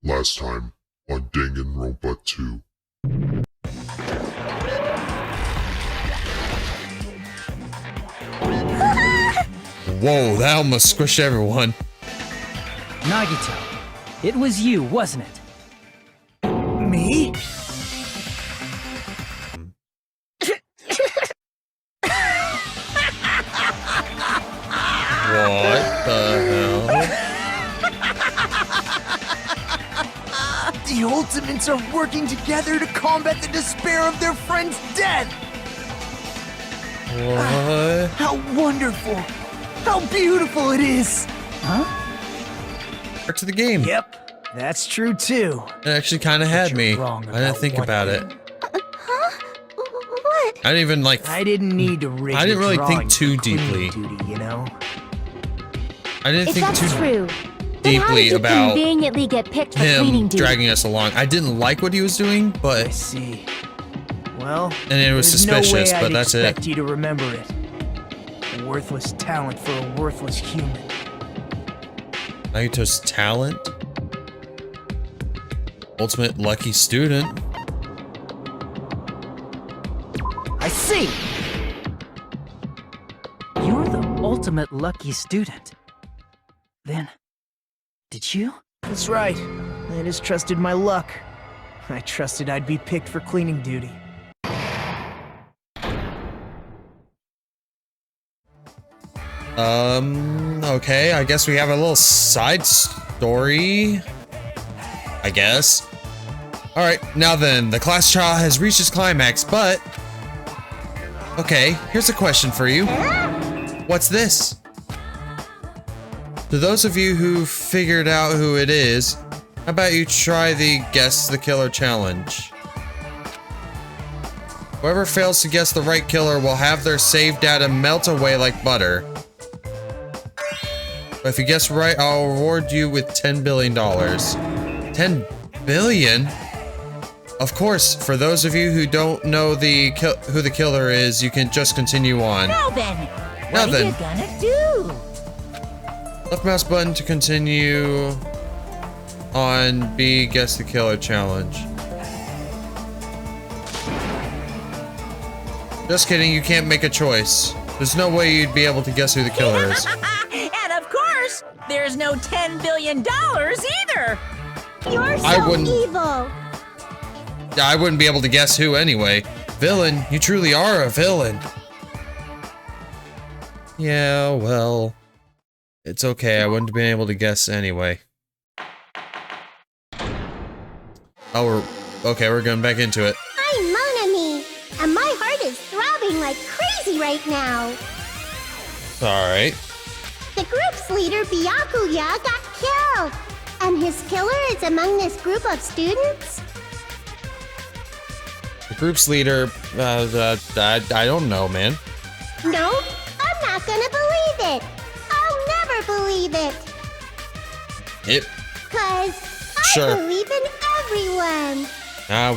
Last time on Danganronpa 2. Whoa, that almost squished everyone. Nagito, it was you, wasn't it? Me? What the hell? The Ultimates are working together to combat the despair of their friend's death! What? How wonderful! How beautiful it is! Huh? Back to the game. Yep, that's true too. It actually kind of had But me. you're wrong I didn't about think one about thing. it. Huh? What? I didn't even like. I didn't need to rig I didn't the really think drawing too for cleaning deeply. duty, you know? I didn't If think that's too true, then how deeply did you about conveniently get picked for cleaning him duty? dragging us along. I didn't like what he was doing, I but see. Well, and it was there's suspicious, no way but I'd that's it. expect you to remember it. A worthless talent for a worthless human. Nagito's talent. Ultimate lucky student. I see! You're the ultimate lucky student. Then, did you? That's right. I just trusted my luck. I trusted I'd be picked for cleaning duty. Okay, I guess we have a little side story. I guess. Alright, now then, the class trial has reached its climax, but... Okay, here's a question for you. What's this? To those of you who figured out who it is, how about you try the Guess the Killer challenge? Whoever fails to guess the right killer will have their save data melt away like butter. But if you guess right, I'll reward you with $10 billion. 10 billion? Of course, for those of you who don't know who the killer is, you can just continue on. Now then, Now what then. are you gonna do? Left mouse button to continue on B Guess the Killer challenge. Just kidding, you can't make a choice. There's no way you'd be able to guess who the killer is. And of course, there's no $10 billion either. You're so I wouldn't- evil. I wouldn't be able to guess who anyway. Villain, you truly are a villain. Yeah, well, it's okay. I wouldn't have been able to guess anyway. Oh, we're going back into it. I'm Monami, and my heart is throbbing like crazy right now. Alright. The group's leader, Byakuya, got killed. And his killer is among this group of students? The group's leader, I don't know, man. No, I'm not gonna believe it. I'll never believe it. It, 'Cause Sure. I believe in everyone.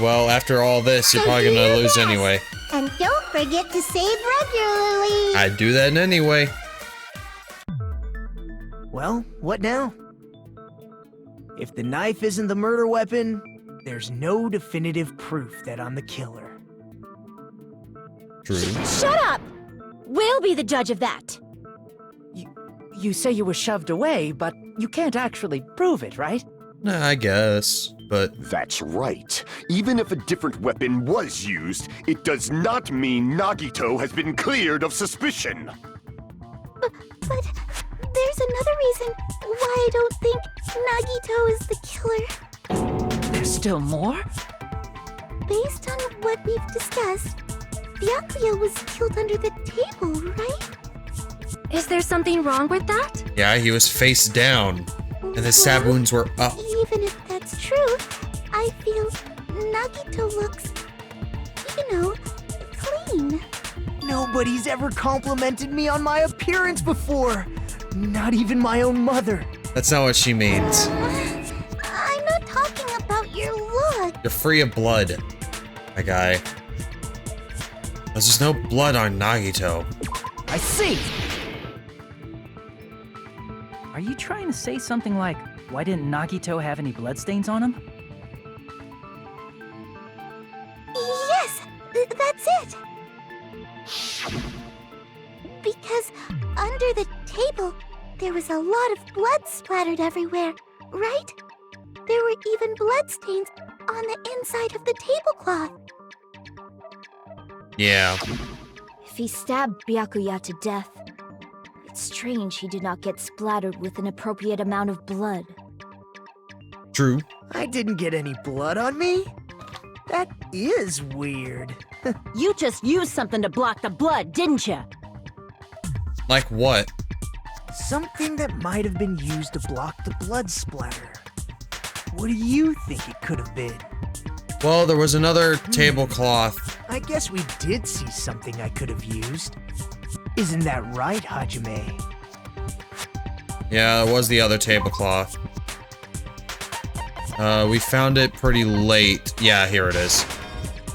well, after all this, you're So probably do gonna your lose best. anyway. And don't forget to save regularly. I'd do that anyway. Well, what now? If the knife isn't the murder weapon, there's no definitive proof that I'm the killer. True. Shut up! We'll be the judge of that. You say you were shoved away, but you can't actually prove it, right? Nah, I guess, but That's right. Even if a different weapon was used, it does not mean Nagito has been cleared of suspicion. But there's another reason why I don't think Nagito is the killer. There's still more? Based on what we've discussed, Byakuya was killed under the table, right? Is there something wrong with that? yeah, he was face down, and the stab Well, wounds were up. Even if that's true, I feel Nagito looks, clean. Nobody's ever complimented me on my appearance before. Not even my own mother. That's not what she means. I'm not talking about your look. You're free of blood, my guy. There's just no blood on Nagito. I see. Are you trying to say something like, Why didn't Nagito have any bloodstains on him? Yes, that's it. Because under the table, there was a lot of blood splattered everywhere, right? There were even bloodstains on the inside of the tablecloth. Yeah. If he stabbed Byakuya to death, it's strange he did not get splattered with an appropriate amount of blood. True. I didn't get any blood on me? That is weird. You just used something to block the blood, didn't you? Like what? Something that might have been used to block the blood splatter. What do you think it could have been? Well, there was another tablecloth. I guess we did see something I could have used. Isn't that right, Hajime? Yeah, it was the other tablecloth. We found it pretty late. Yeah, here it is.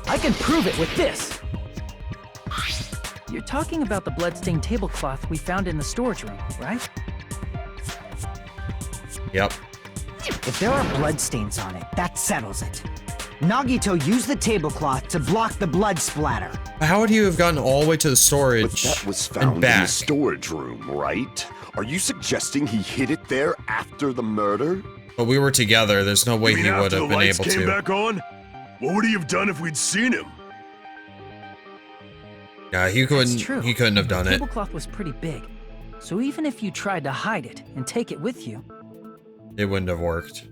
I can prove it with this! You're talking about the bloodstained tablecloth we found in the storage room, right? Yep. If there are bloodstains on it, that settles it. Nagito used the tablecloth to block the blood splatter. How would you have gotten all the way to the But storage that was and found in back? the storage room, right? Are you suggesting he hid it there after the murder? But we were together. There's no way You mean he would after have the been lights able came to. back on? What would he have done if we'd seen him? Yeah, he That's true. couldn't. He couldn't have done the it. tablecloth was pretty big, so even if you tried to hide it and take it with you, It wouldn't have worked.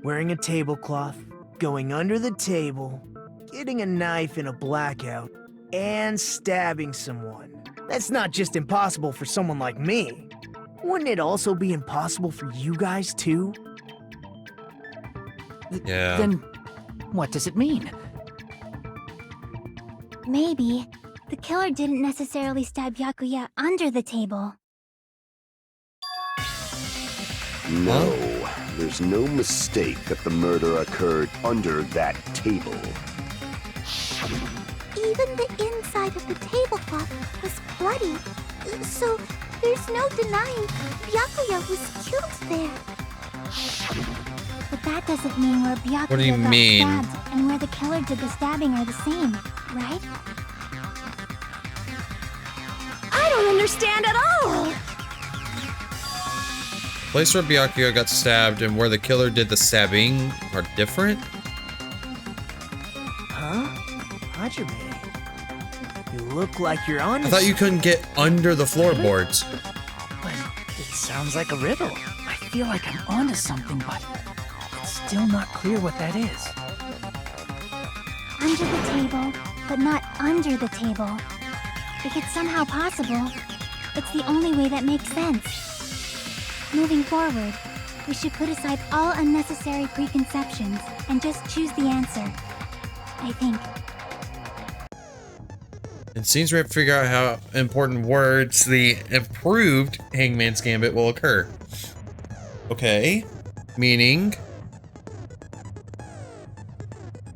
Wearing a tablecloth, going under the table, getting a knife in a blackout, and stabbing someone. That's not just impossible for someone like me. Wouldn't it also be impossible for you guys too? Yeah. then what does it mean? Maybe the killer didn't necessarily stab Byakuya under the table. No, there's no mistake that the murder occurred under that table. Even the inside of the tablecloth was bloody, so there's no denying Byakuya was killed there. But that doesn't mean where Byakuya What do you got mean? stabbed and where the killer did the stabbing are the same, right? I don't understand at all! Place where Byakuya got stabbed and where the killer did the stabbing are different? Huh? Hajime, you look like you're on. I thought you couldn't get under the floorboards. But it sounds like a riddle. I feel like I'm onto something, but it's still not clear what that is. Under the table, but not under the table. If it's somehow possible, it's the only way that makes sense. Moving forward, we should put aside all unnecessary preconceptions and just choose the answer. I think. It seems we have to figure out how important words the improved Hangman's Gambit will occur. Okay. Meaning...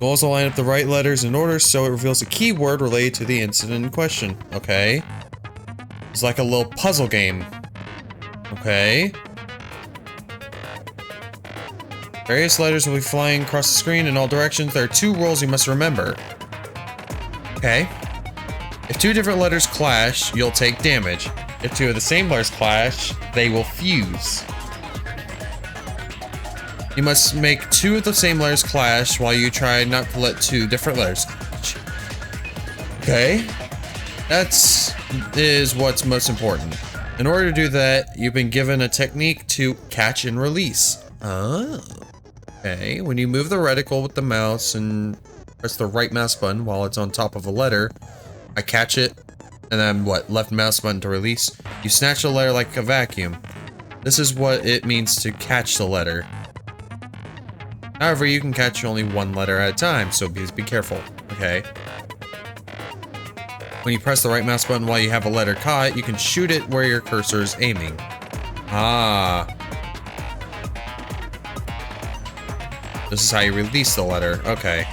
Goal is to line up the right letters in order so it reveals a keyword related to the incident in question. Okay. It's like a little puzzle game. Okay. Various letters will be flying across the screen in all directions. There are 2 rules you must remember. Okay. If 2 different letters clash, you'll take damage. If 2 of the same letters clash, they will fuse. You must make 2 of the same letters clash while you try not to let 2 different letters clash. Okay. Is what's most important. In order to do that, you've been given a technique to catch and release. Oh. Okay, when you move the reticle with the mouse and press the right mouse button while it's on top of a letter, I catch it, and then what, left mouse button to release, you snatch the letter like a vacuum. This is what it means to catch the letter. However, you can catch only 1 letter at a time, so please be careful, okay? When you press the right mouse button while you have a letter caught, you can shoot it where your cursor is aiming. Ah. This is how you release the letter. Okay.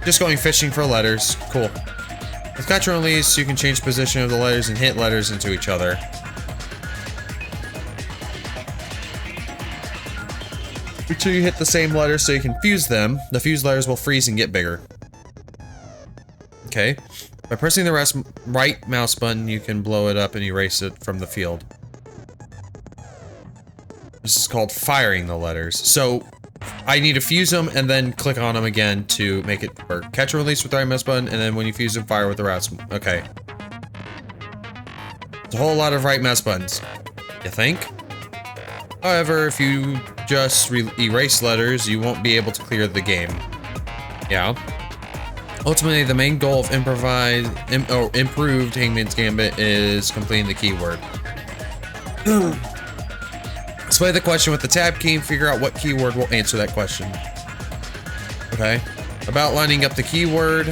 Just going fishing for letters. Cool. With catch and release, you can change position of the letters and hit letters into each other. Make sure you hit the same letters so you can fuse them. The fused letters will freeze and get bigger. Okay. By pressing the right mouse button, you can blow it up and erase it from the field. This is called firing the letters. So, I need to fuse them and then click on them again to make it work. Catch and release with the right mouse button, and then when you fuse them, fire with the right. Okay. It's a whole lot of right mouse buttons. You think? However, if you just erase letters, you won't be able to clear the game. Yeah. Ultimately, the main goal of improved Hangman's Gambit is completing the keyword. Display the question with the tab key and figure out what keyword will answer that question. Okay. About lining up the keyword.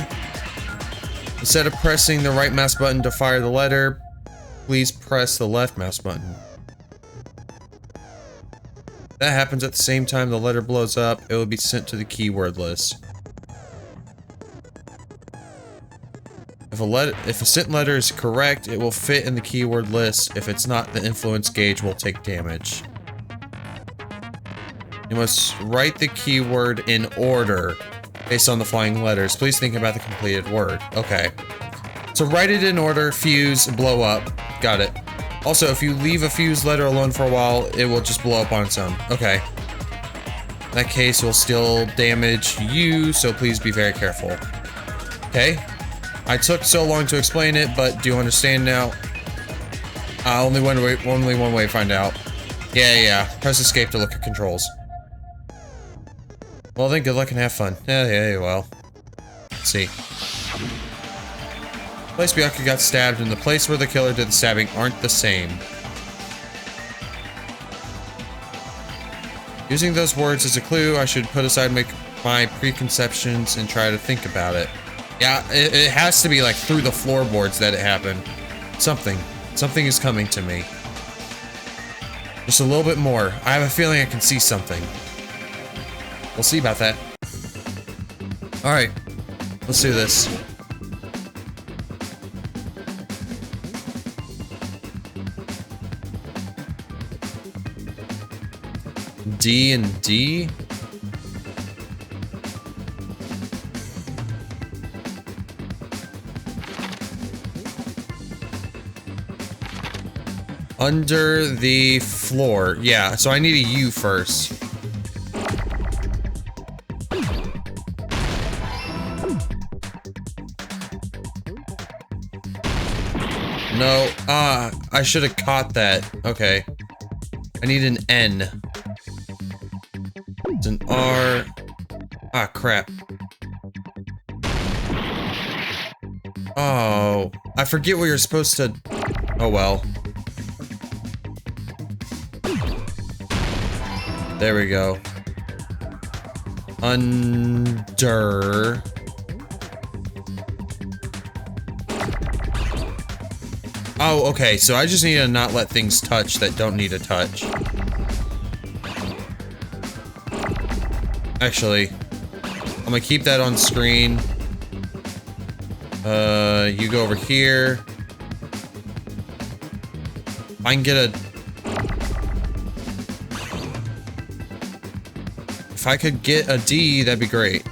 Instead of pressing the right mouse button to fire the letter, please press the left mouse button. That happens at the same time the letter blows up, it will be sent to the keyword list. If a sent letter is correct, it will fit in the keyword list. If it's not, the influence gauge will take damage. You must write the keyword in order based on the flying letters. Please think about the completed word. Okay. So write it in order, fuse, blow up. Got it. Also, if you leave a fused letter alone for a while, it will just blow up on its own. Okay. In that case, it will still damage you, so please be very careful. Okay. I took so long to explain it, but do you understand now? Only one way to find out. Yeah. Press escape to look at controls. Well then, good luck and have fun. Yeah, well. Let's see. The place Byakuya got stabbed and the place where the killer did the stabbing aren't the same. Using those words as a clue, I should put aside my preconceptions and try to think about it. Yeah, it has to be like through the floorboards that it happened. Something is coming to me. Just a little bit more. I have a feeling I can see something. We'll see about that. Alright, let's do this. D and D? Under the floor. Yeah, so I need a U first. No, I should have caught that. Okay. I need an N. It's an R. Ah, crap. Oh, I forget what you're supposed to... Oh, well. There we go. Under... Oh, okay, so I just need to not let things touch that don't need a touch. Actually, I'm gonna keep that on screen. You go over here. I can get a... If I could get a D, that'd be great.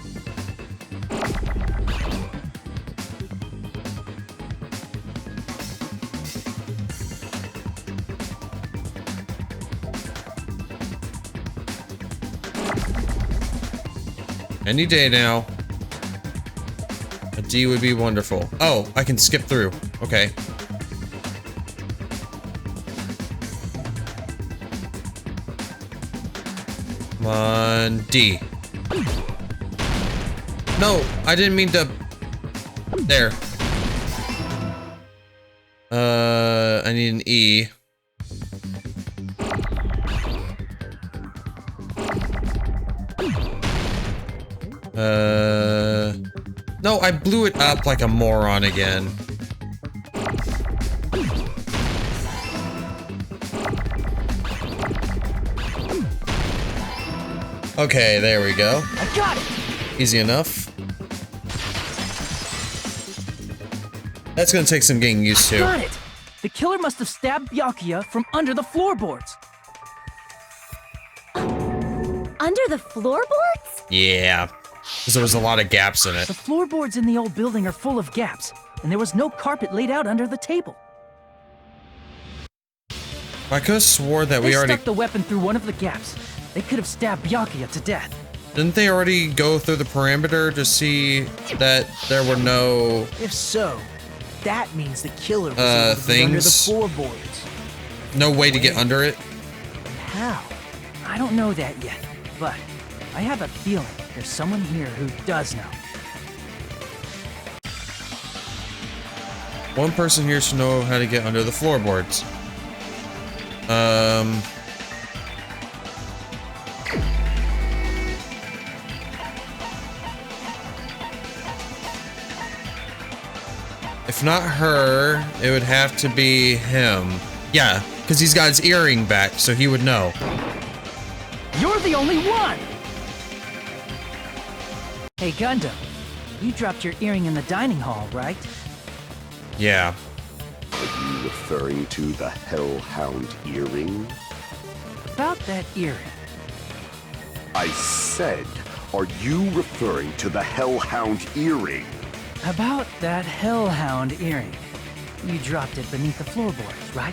Any day now. A D would be wonderful. Oh, I can skip through. Okay. Come on, D. No, I didn't mean to... There. I need an E. No, I blew it up like a moron again. Okay, there we go. I got it! Easy enough. That's gonna take some getting used to. Got it! The killer must have stabbed Byakuya from under the floorboards. Under Under the floorboards? Yeah, because there was a lot of gaps in it. The floorboards in the old building are full of gaps, and there was no carpet laid out under the table. I could have swore that we They already... stuck the weapon through one of the gaps. They could have stabbed Byakuya to death. Didn't they already go through the perimeter to see that there were no... If so, that means the killer was able to get under the things? floorboards. No way to get under it? How? I don't know that yet, but I have a feeling there's someone here who does know. One person here should know how to get under the floorboards. If not her, it would have to be him. Yeah, because he's got his earring back, so he would know. You're the only one! Hey, Gundam, you dropped your earring in the dining hall, right? Yeah. Are you referring to the Hellhound earring? About that earring. I said, are you referring to the Hellhound earring? About that Hellhound earring. You dropped it beneath the floorboards, right?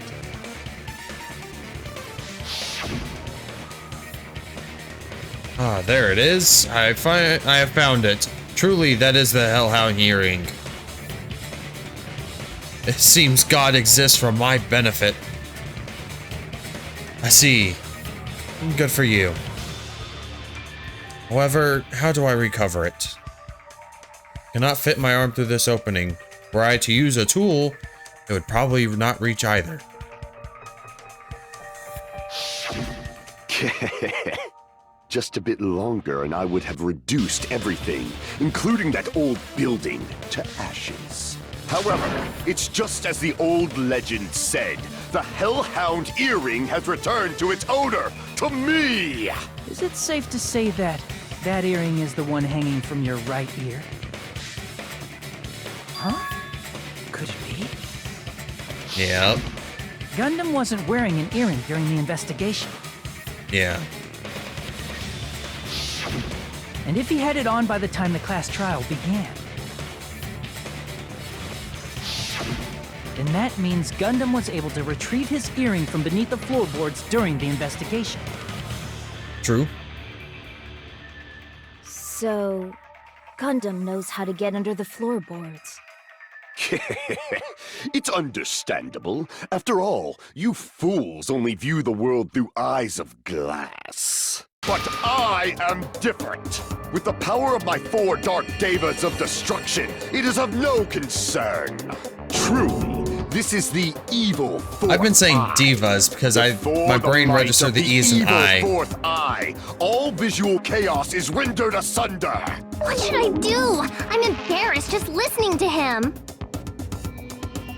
Ah, there it is. I have found it. Truly, that is the Hellhound earring. It seems God exists for my benefit. I see. Good for you. However, how do I recover it? Cannot fit my arm through this opening. Were I to use a tool, it would probably not reach either. Just a bit longer and I would have reduced everything, including that old building, to ashes. However, it's just as the old legend said. The Hellhound earring has returned to its owner, to me! Is it safe to say that that earring is the one hanging from your right ear? Huh? Could it be? Yep. Gundam wasn't wearing an earring during the investigation. Yeah. And if he had it on by the time the class trial began, then that means Gundam was able to retrieve his earring from beneath the floorboards during the investigation. True. So, Gundam knows how to get under the floorboards. It's understandable. After all, you fools only view the world through eyes of glass. But I am different. With the power of my 4 Dark Devas of Destruction, it is of no concern. Truly, this is the evil fourth I've been saying eye. divas because Before my brain might registered of the E as an evil I. Fourth eye, all visual chaos is rendered asunder. What should I do? I'm embarrassed just listening to him.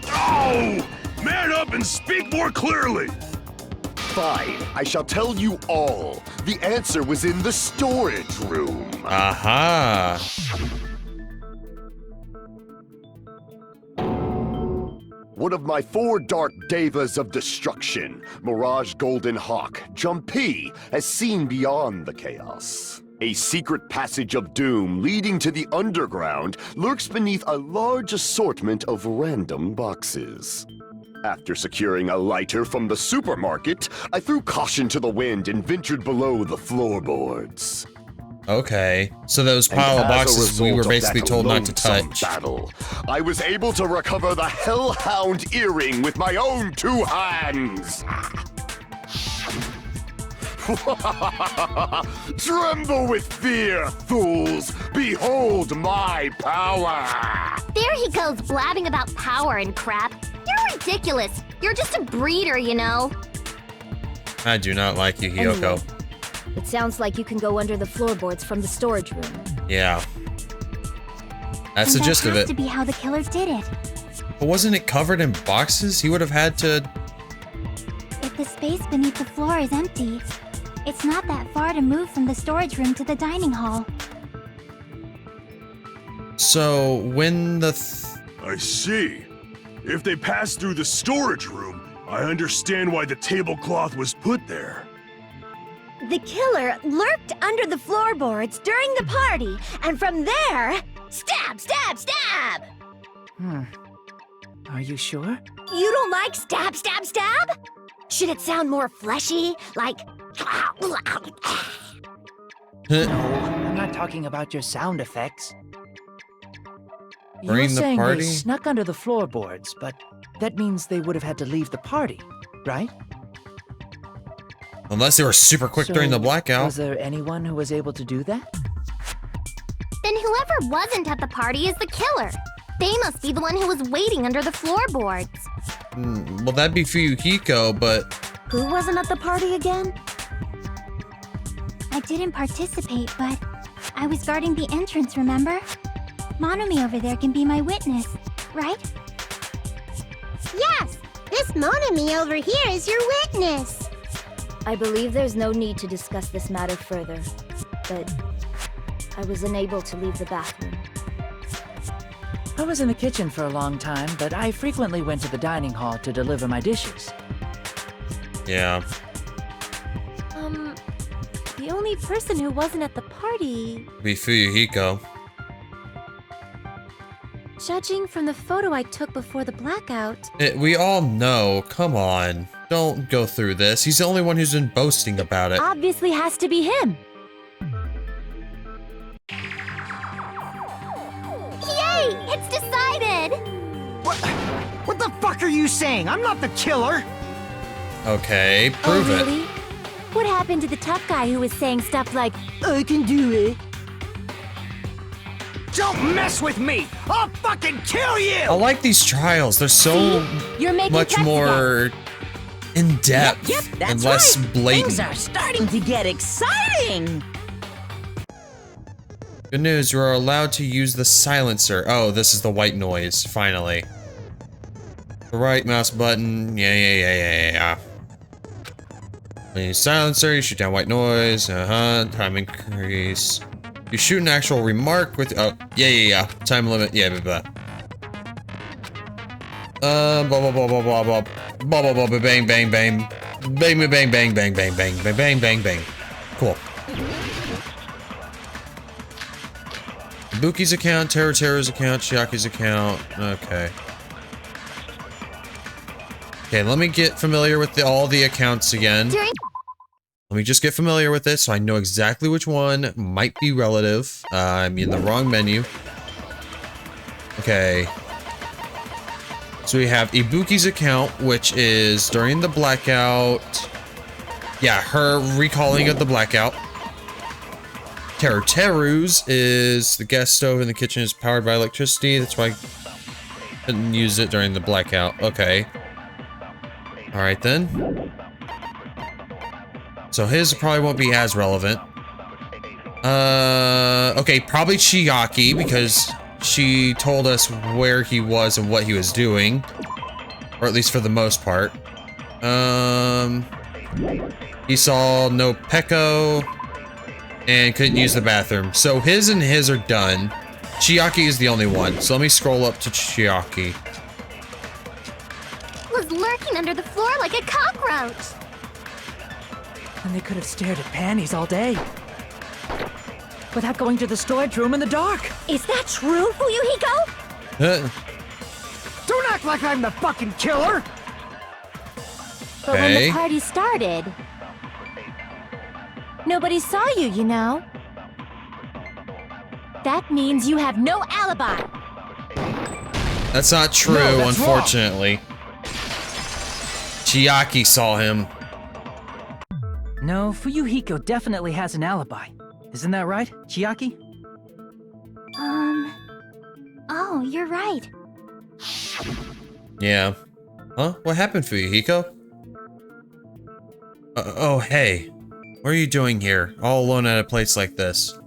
Oh! Man up and speak more clearly! Fine, I shall tell you all. The answer was in the storage room. Aha. One of my 4 Dark Devas of Destruction, Mirage Golden Hawk, Jumpy, has seen beyond the chaos. A secret passage of doom leading to the underground lurks beneath a large assortment of random boxes. After securing a lighter from the supermarket, I threw caution to the wind and ventured below the floorboards. Okay. So those pile of And as a boxes we were result of basically that told not to loathsome touch. battle, I was able to recover the Hellhound earring with my own 2 hands. Tremble with fear, fools! Behold my power! There he goes blabbing about power and crap. You're ridiculous. You're just a breeder, you know. I do not like you, Hiyoko. Anyway, it sounds like you can go under the floorboards from the storage room. Yeah. That's the gist of That has it. to be how the killer did it. But wasn't it covered in boxes? He would have had to... If the space beneath the floor is empty, it's not that far to move from the storage room to the dining hall. So, when the... I see. If they passed through the storage room, I understand why the tablecloth was put there. The killer lurked under the floorboards during the party, and from there, stab, stab, stab! Are you sure? You don't like stab, stab, stab? Should it sound more fleshy, like... No, I'm not talking about your sound effects. During You're the saying party? they snuck under the floorboards, but that means they would have had to leave the party, right? Unless they were super quick during the So, blackout. Was there anyone who was able to do that? Then whoever wasn't at the party is the killer. They must be the one who was waiting under the floorboards. Well, that'd be Fuyuhiko, but Who wasn't at the party again? I didn't participate, but I was guarding the entrance, remember? Monomi over there can be my witness, right? Yes! This Monomi over here is your witness! I believe there's no need to discuss this matter further, but I was unable to leave the bathroom. I was in the kitchen for a long time, but I frequently went to the dining hall to deliver my dishes. yeah. The only person who wasn't at the party... Be Fuyuhiko. Judging from the photo I took before the blackout... We all know. Come on. Don't go through this. He's the only one who's been boasting about it. obviously has to be him. Yay! It's decided! What the fuck are you saying? I'm not the killer! Okay, prove oh, it. really? What happened to the tough guy who was saying stuff like, I can do it. Don't mess with me! I'll fucking kill you! I like these trials. They're so you're making much threats more in depth Yep, that's and less right. blatant. Things are starting to get exciting. Good news, you are allowed to use the silencer. Oh, this is the white noise, finally. The right mouse button, yeah. When you use silencer, you shoot down white noise, time increase. You shoot an actual remark with, oh, yeah. Time limit, yeah, blah. Blah, bang, bang. Bang. Cool. Buki's account, Teru's account, Chiaki's account. Okay. Okay, let me get familiar with all the accounts again. Let me just get familiar with it so I know exactly which one might be relative. I'm in the wrong menu. Okay. So we have Ibuki's account, which is during the blackout. Yeah, her recalling of the blackout. Teru's is the gas stove in the kitchen is powered by electricity. That's why I couldn't use it during the blackout. Okay. Alright then. So his probably won't be as relevant. Okay, probably Chiaki, because she told us where he was and what he was doing. Or at least for the most part. He saw no Peko and couldn't use the bathroom. So his and his are done. Chiaki is the only one. So let me scroll up to Chiaki. Was lurking under the floor like a cockroach. And they could have stared at panties all day. Without going to the storage room in the dark. is that true, Fuyuhiko? Don't act like I'm the fucking killer! But when Okay. the party started, nobody saw you, you know? That means you have no alibi. That's not true, No, that's wrong. unfortunately. Chiaki saw him. No, Fuyuhiko definitely has an alibi. Isn't that right, Chiaki? Oh, you're right. Yeah. Huh? What happened for you, Hiko? Oh, hey. What are you doing here, all alone at a place like this?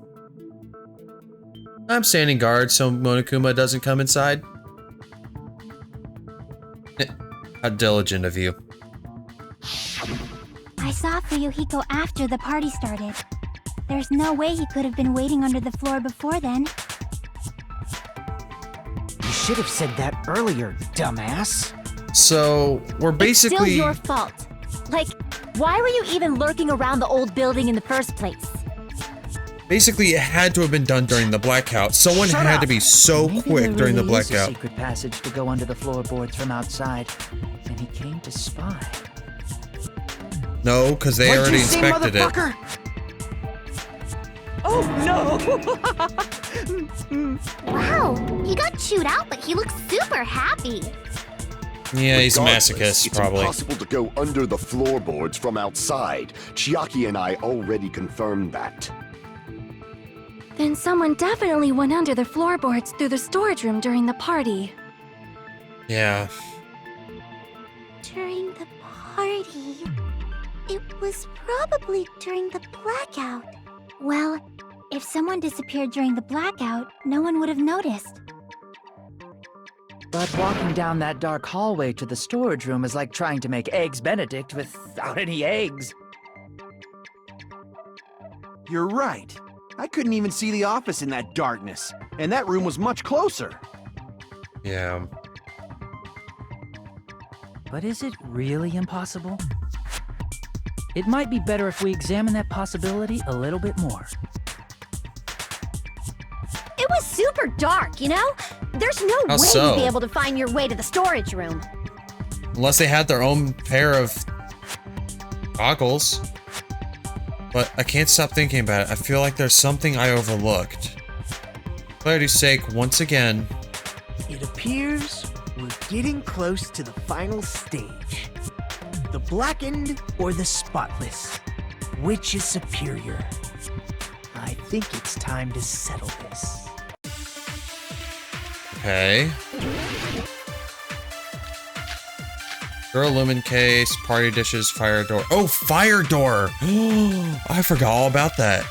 I'm standing guard so Monokuma doesn't come inside. How diligent of you. I saw Fuyuhiko after the party started. There's no way he could have been waiting under the floor before then. You should have said that earlier, dumbass. So, we're It's still basically... your fault. Like, why were you even lurking around the old building in the first place? Basically, it had to have been done during the blackout. Someone Shut had up. to be so Maybe quick there during the really is a blackout. secret passage to go under the floorboards from outside, and he came to spy. No, because they What'd already you say, inspected it. motherfucker? Oh no! Wow, he got chewed out, but he looks super happy. Yeah, he's a Regardless, masochist, it's probably. impossible to go under the floorboards from outside. Chiaki and I already confirmed that. Then someone definitely went under the floorboards through the storage room during the party. Yeah. During the party? It was probably during the blackout. Well, if someone disappeared during the blackout, no one would have noticed. But walking down that dark hallway to the storage room is like trying to make Eggs Benedict without any eggs. You're right. I couldn't even see the office in that darkness, and that room was much closer. Yeah. But is it really impossible? It might be better if we examine that possibility a little bit more. It was super dark, you know? There's no How way so? you'd be able to find your way to the storage room. Unless they had their own pair of goggles. But I can't stop thinking about it. I feel like there's something I overlooked. Clarity's sake, once again. It appears we're getting close to the final stage. The blackened or the spotless? Which is superior? I think it's time to settle this. Okay. Girl lumen case, party dishes, fire door. Oh, fire door! I forgot all about that.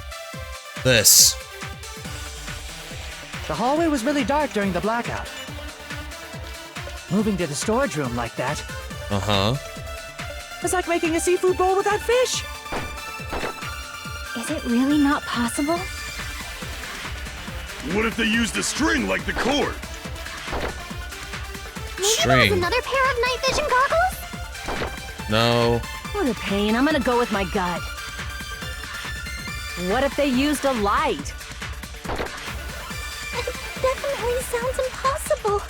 This. The hallway was really dark during the blackout. Moving to the storage room like that Uh-huh. is like making a seafood bowl without fish. Is it really not possible? What if they used a string like the cord? Maybe there String. was another pair of night vision goggles? No. What a pain. I'm gonna go with my gut. What if they used a light? It definitely sounds impossible.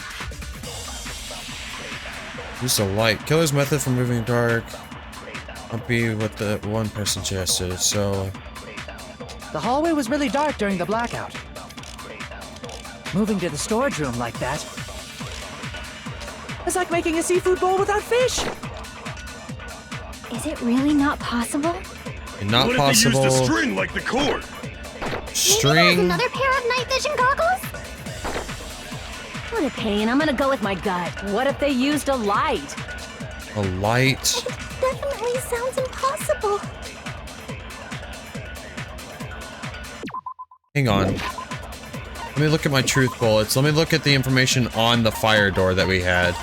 Use a light. Killer's method for moving dark. I'll be what the one person suggested, so... The hallway was really dark during the blackout. Moving to the storage room like that is like making a seafood bowl without fish. Is it really not possible? Not what possible. if they used a string like the cord? Maybe there was String. another pair of night vision goggles? What a pain. I'm gonna go with my gut. What if they used a light? A light. It definitely sounds impossible. Hang on. Let me look at my truth bullets. Let me look at the information on the fire door that we had.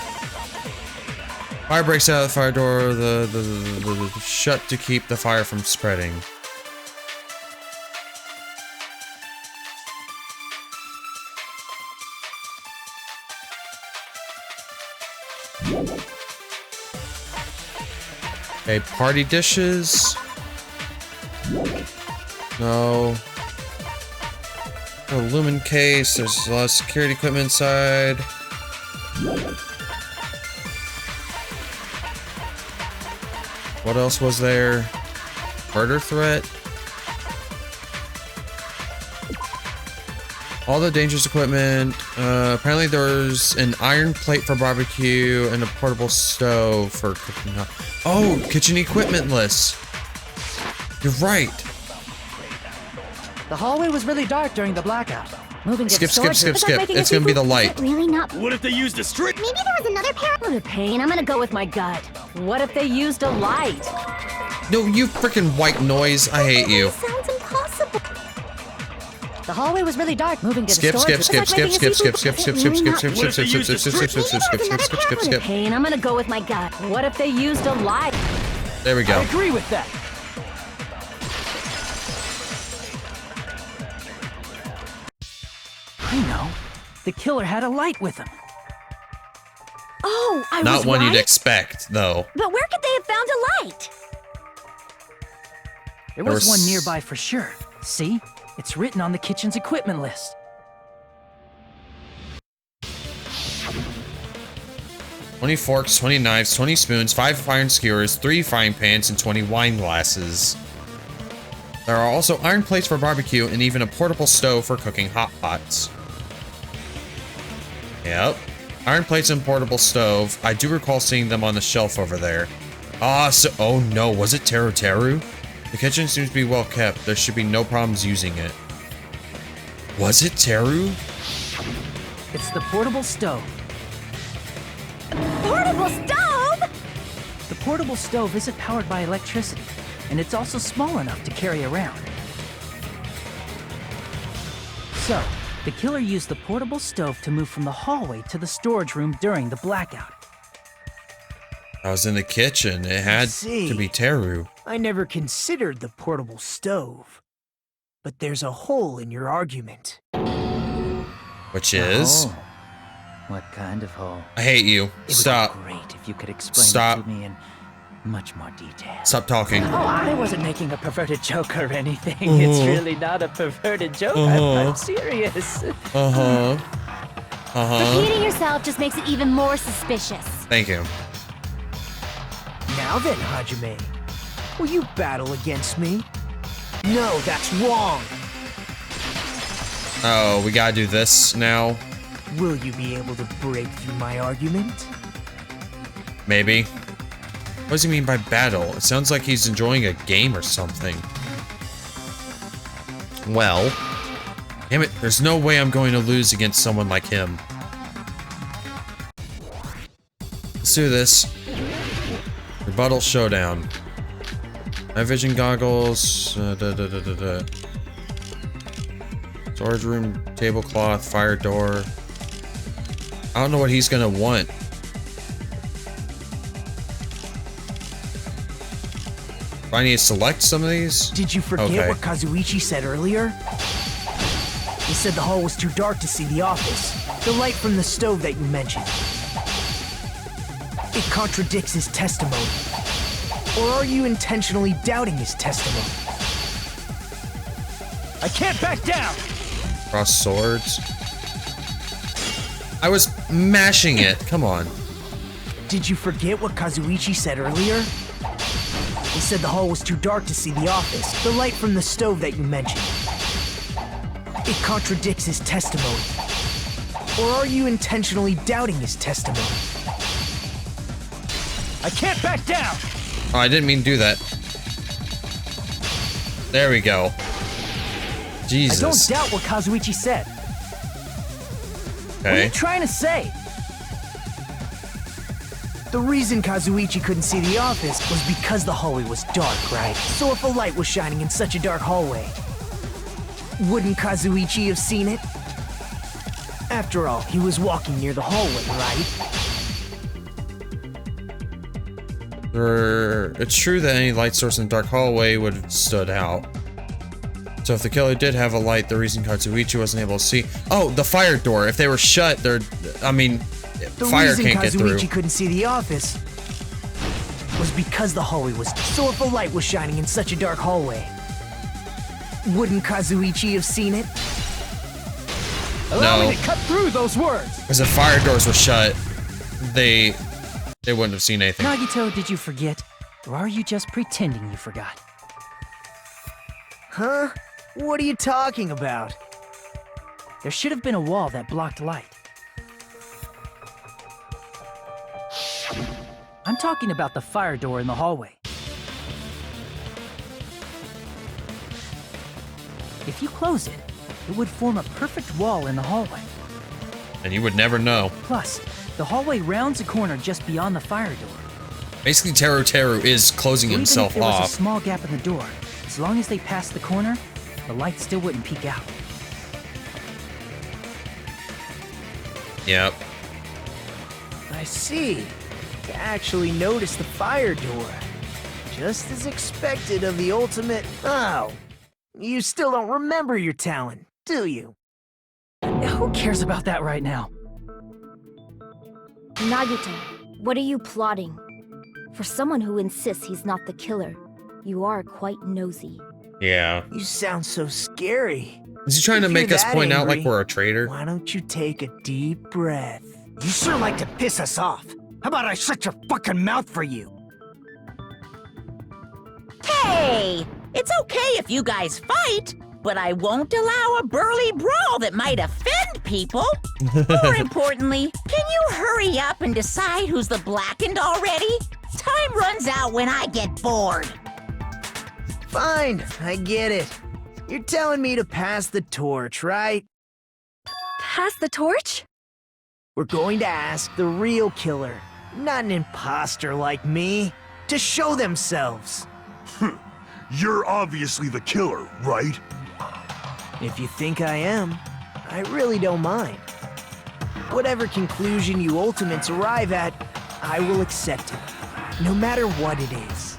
Fire breaks out of the fire door. The shut to keep the fire from spreading. Okay, party dishes. No. A lumen case. There's a lot of security equipment inside. What else was there? Murder threat. All the dangerous equipment. Apparently there's an iron plate for barbecue and a portable stove for cooking. Oh, kitchen equipment list. You're right. The hallway was really dark during the blackout. Moving to Skip, the skip, storage room skip, is like skip. making a It's gonna be the seafood- light. Really not. What if they used a string? Maybe there was another pair. What a pain. I'm gonna go with my gut. What if they used a light? No, you freaking white noise. I hate you. Sounds impossible. The hallway was really dark. Moving to Skip, the skip, storage room skip, is skip, like skip, making a skip, seafood- skip, skip, skip, skip, skip, What if skip, they skip, used a skip, skip, string? skip, skip, skip, skip, skip, skip, What a skip. pain. I'm gonna go with my gut. What if they used a light? There we I go. agree with that. I know. The killer had a light with him. Oh, I was Not one right? you'd expect, though. But where could they have found a light? There was There one was- nearby for sure. See? It's written on the kitchen's equipment list. "20 forks, 20 knives, 20 spoons, 5 iron skewers, 3 frying pans, and 20 wine glasses. There are also iron plates for barbecue and even a portable stove for cooking hot pots." Yep. Iron plates and portable stove. I do recall seeing them on the shelf over there. Oh no, was it Teru Teru? The kitchen seems to be well kept. There should be no problems using it. Was it Teru? It's the portable stove. Portable stove? The portable stove isn't powered by electricity, and it's also small enough to carry around. So, the killer used the portable stove to move from the hallway to the storage room during the blackout. I was in the kitchen. It had see. to be Teru. I never considered the portable stove. But there's a hole in your argument. Which is? Oh. What kind of hole? I hate you. It would Stop. be great if you could explain Stop. it to me in much more detail. Stop talking. Oh, I wasn't making a perverted joke or anything. It's really not a perverted joke. I'm serious. Repeating yourself just makes it even more suspicious. Thank you. Now then, Hajime, will you battle against me? No, that's wrong. Oh, we gotta do this now? Will you be able to break through my argument? Maybe. What does he mean by battle? It sounds like he's enjoying a game or something. Well. Damn it, there's no way I'm going to lose against someone like him. Let's do this. Rebuttal showdown. Night vision goggles. Storage room, tablecloth, fire door. I don't know what he's gonna want. Do I need to select some of these? Did you forget Okay. what Kazuichi said earlier? He said the hall was too dark to see the office. The light from the stove that you mentioned. It contradicts his testimony. Or are you intentionally doubting his testimony? I can't back down! Cross swords. I was mashing it. Come on. Did you forget what Kazuichi said earlier? He said the hall was too dark to see the office. The light from the stove that you mentioned. It contradicts his testimony. Or are you intentionally doubting his testimony? I can't back down! Oh, I didn't mean to do that. There we go. Jesus. I don't doubt what Kazuichi said. What are Okay. you trying to say? The reason Kazuichi couldn't see the office was because the hallway was dark, right? So if a light was shining in such a dark hallway, wouldn't Kazuichi have seen it? After all, he was walking near the hallway, right? It's true that any light source in the dark hallway would have stood out. So if the killer did have a light, the reason Kazuichi wasn't able to see— oh, the fire door. If they were shut, I mean, The fire reason can't get through. Kazuichi couldn't see the office was because the hallway was— so if a light was shining in such a dark hallway, wouldn't Kazuichi have seen it? Allow No. me to cut through those words! Because if fire doors were shut, they wouldn't have seen anything. Nagito, did you forget? Or are you just pretending you forgot? Huh? What are you talking about? There should have been a wall that blocked light. I'm talking about the fire door in the hallway. If you close it, it would form a perfect wall in the hallway. And you would never know. Plus, the hallway rounds a corner just beyond the fire door. Basically, Teru Teru is closing So even himself if there was a off. small gap in the door, as long as they passed the corner, the light still wouldn't peek out. Yep. I see. To actually notice the fire door. Just as expected of the ultimate— oh. You still don't remember your talent, do you? Who cares about that right now? Nagito, what are you plotting? For someone who insists he's not the killer, you are quite nosy. Yeah. You sound so scary. Is he trying to If make you're us that point out angry, like we're a traitor? Why don't you take a deep breath? You sure like to piss us off. How about I shut your fucking mouth for you? Hey! It's okay if you guys fight, but I won't allow a burly brawl that might offend people. More importantly, can you hurry up and decide who's the blackened already? Time runs out when I get bored. Fine, I get it. You're telling me to pass the torch, right? Pass the torch? We're going to ask the real killer, not an imposter like me, to show themselves. You're obviously the killer, right? If you think I am, I really don't mind. Whatever conclusion you ultimates arrive at, I will accept it, no matter what it is.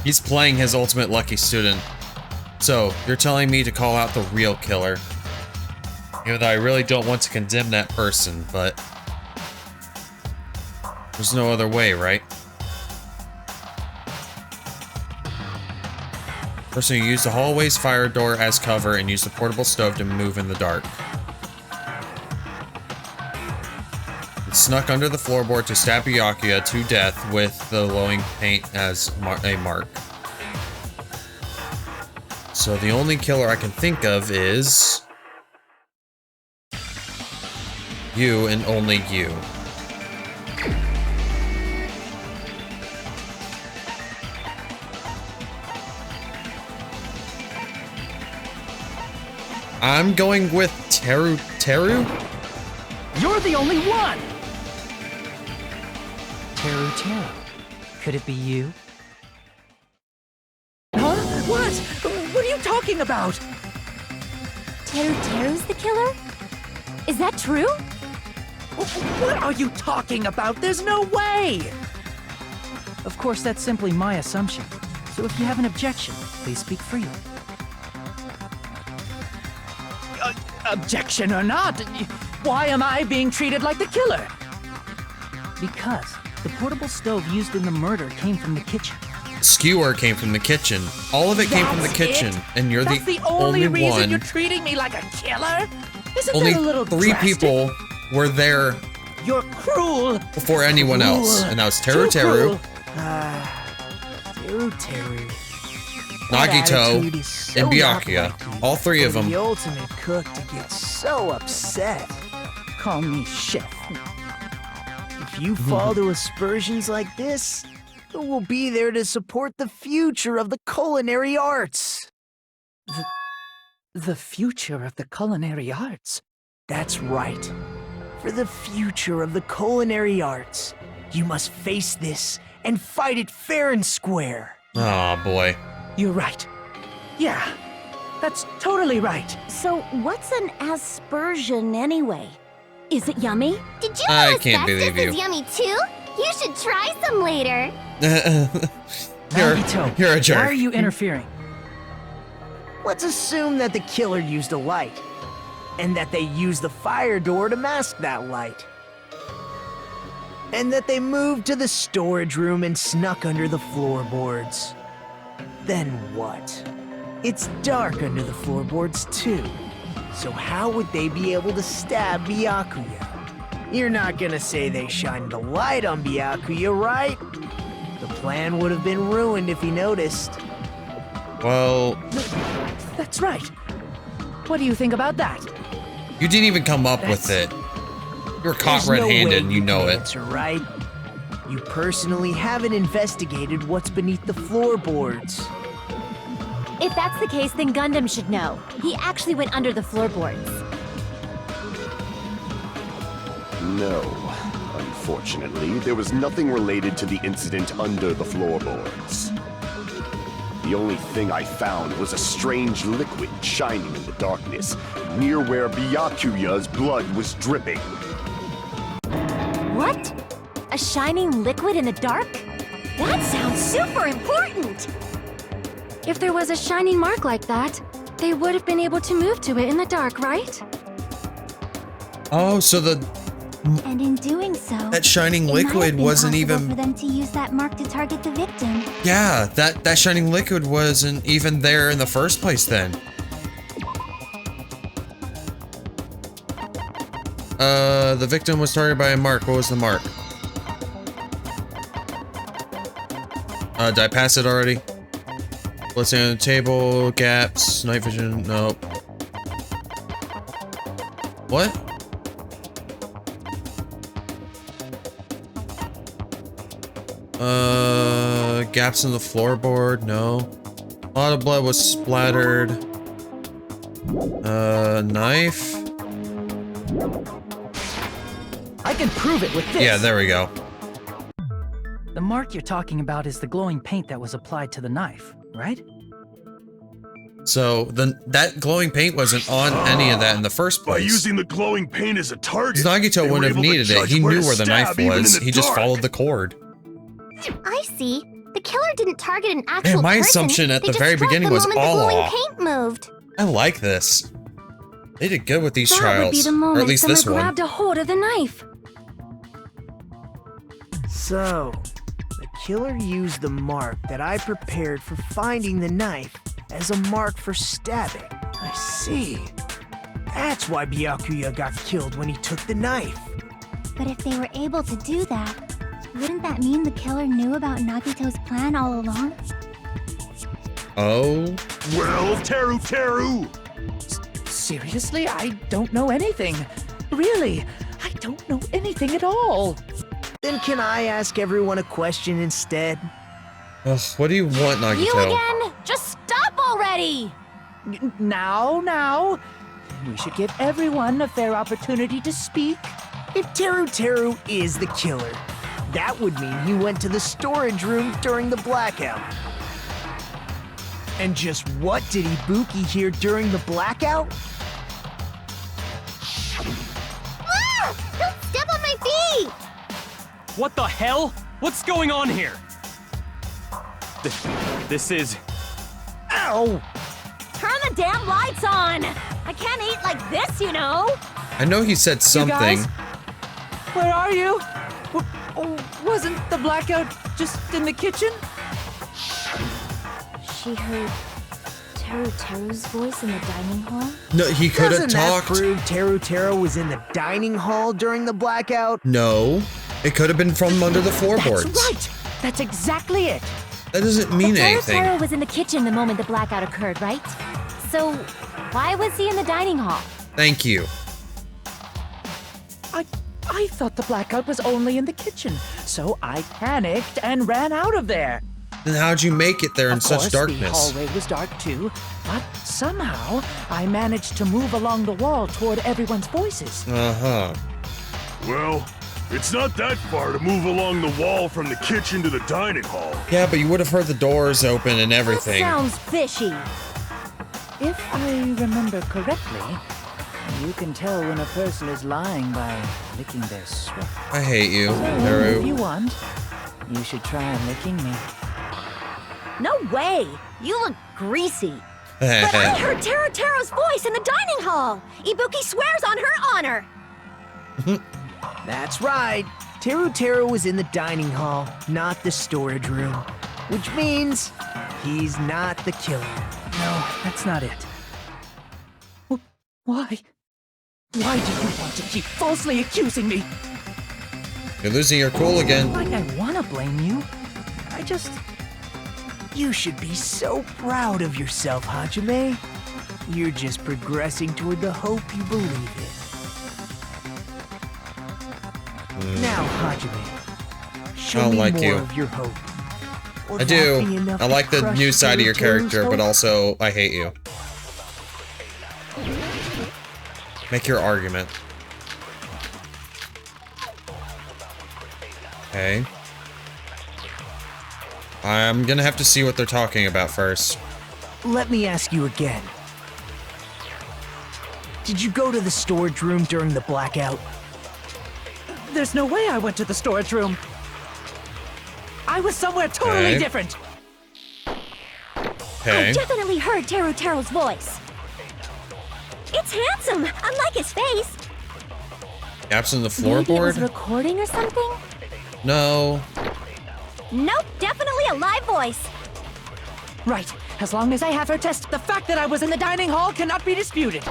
He's playing his ultimate lucky student. So, you're telling me to call out the real killer. Even though I really don't want to condemn that person, but there's no other way, right? Person who used the hallway's fire door as cover and used the portable stove to move in the dark. It snuck under the floorboard to stab Byakuya to death with the glowing paint as a mark. So the only killer I can think of is you and only you. I'm going with Teru. You're the only one! Teru. Could it be you? Huh? What? What are you talking about? Teru's the killer? Is that true? What are you talking about? There's no way! Of course, that's simply my assumption. So if you have an objection, please speak freely. Objection or not, why am I being treated like the killer? Because the portable stove used in the murder came from the kitchen. Skewer came from the kitchen. All of it came from the kitchen, and you're That's the only only reason one. you're treating me like a killer? Isn't Only that a little 3 drastic? people were there You're cruel. before anyone else, and that was Too Teru, cruel. Teru. Nagito, Attitude is so and not Byakuya. like you. All 3 of For them. the ultimate cook to get so upset. Call me chef. If you fall to aspersions like this, who will be there to support the future of the culinary arts? The future of the culinary arts? That's right. For the future of the culinary arts, you must face this and fight it fair and square. Oh boy. You're right. Yeah, that's totally right. So, what's an aspersion anyway? Is it yummy? Did you I know can't asbestos believe you. is yummy too? You should try some later. Nagito, you're a jerk. why are you interfering? Let's assume that the killer used a light, and that they used the fire door to mask that light. And that they moved to the storage room and snuck under the floorboards. Then what? It's dark under the floorboards too. So how would they be able to stab Byakuya? You're not gonna say they shined the light on Byakuya, right? The plan would have been ruined if he noticed. Well, That's right. What do you think about that? you didn't even come up with it. You're caught There's no red-handed way and you can know it. answer, right? You personally haven't investigated what's beneath the floorboards. If that's the case, then Gundam should know. He actually went under the floorboards. No. Unfortunately, there was nothing related to the incident under the floorboards. The only thing I found was a strange liquid shining in the darkness, near where Byakuya's blood was dripping. What? A shining liquid in the dark? That sounds super important! If there was a shining mark like that, they would have been able to move to it in the dark, right? Oh, so the And in doing so, that shining it might have liquid been wasn't possible even. for them to use that mark to target the victim. Yeah, that shining liquid wasn't even there in the first place then. The victim was targeted by a mark. What was the mark? Did I pass it already? Let's see on the table, gaps, night vision, nope. What? Gaps in the floorboard, no. A lot of blood was splattered. Knife? I can prove it with this. Yeah, there we go. The mark you're talking about is the glowing paint that was applied to the knife, right? So, that glowing paint wasn't on any of that in the first place. By using the glowing paint as a target, Nagito they were wouldn't have able to needed it. judge He knew to where the knife stab even was. in the He just dark. followed the cord. I see. The killer didn't target an actual my person. assumption at They the just very struck beginning the was moment all the glowing off. paint moved. I like this. They did good with these That trials. would be the Or moment at least Summer this one. grabbed a hold of the knife. So, the killer used the mark that I prepared for finding the knife as a mark for stabbing. I see. That's why Byakuya got killed when he took the knife. But if they were able to do that, wouldn't that mean the killer knew about Nagito's plan all along? Oh? Well, Teru! Seriously? I don't know anything. Really, I don't know anything at all. Then can I ask everyone a question instead? Ugh, what do you want, Nagito? You again? Just stop already! Now. We should give everyone a fair opportunity to speak. If Teru is the killer, that would mean he went to the storage room during the blackout. And just what did Ibuki hear during the blackout? Ah! Don't step on my feet! What the hell? What's going on here? This is... Ow! Turn the damn lights on! I can't eat like this, you know! I know he said something. You guys? Where are you? Wasn't the blackout just in the kitchen? She heard Teru's voice in the dining hall? No, he could have Doesn't that talked. prove Teru was in the dining hall during the blackout? No. It could have been from under the floorboards. That's right! That's exactly it! That doesn't mean anything. Teru was in the kitchen the moment the blackout occurred, right? So, why was he in the dining hall? Thank you. I thought the blackout was only in the kitchen, so I panicked and ran out of there. Then how'd you make it there in Of such course, darkness? the hallway was dark too, but somehow I managed to move along the wall toward everyone's voices. Uh-huh. Well, it's not that far to move along the wall from the kitchen to the dining hall. Yeah, but you would have heard the doors open and everything. Sounds fishy. If I remember correctly, you can tell when a person is lying by licking their sweat. I hate you, So, if Teru. you want, you should try licking me. No way! You look greasy. But I heard Teru's voice in the dining hall! Ibuki swears on her honor! That's right. Teru was in the dining hall, not the storage room. Which means he's not the killer. No, that's not it. Why? Why do you want to keep falsely accusing me? You're losing your cool again. Like I wanna blame you. I just... You should be so proud of yourself, Hajime. You're just progressing toward the hope you believe in. Now, Hajime, show I don't me like more you. of your hope. Will I that do. be enough I like to the crush new side of your Teru's character, but hope? also I hate you. Make your argument. Okay. I'm gonna have to see what they're talking about first. Let me ask you again. Did you go to the storage room during the blackout? There's no way I went to the storage room. I was somewhere totally Okay. different. Okay. I definitely heard Teru's voice. It's handsome, unlike his face. Gaps in the Maybe it was floorboard? recording or something? No. Nope, definitely a live voice. Right. As long as I have her test, the fact that I was in the dining hall cannot be disputed.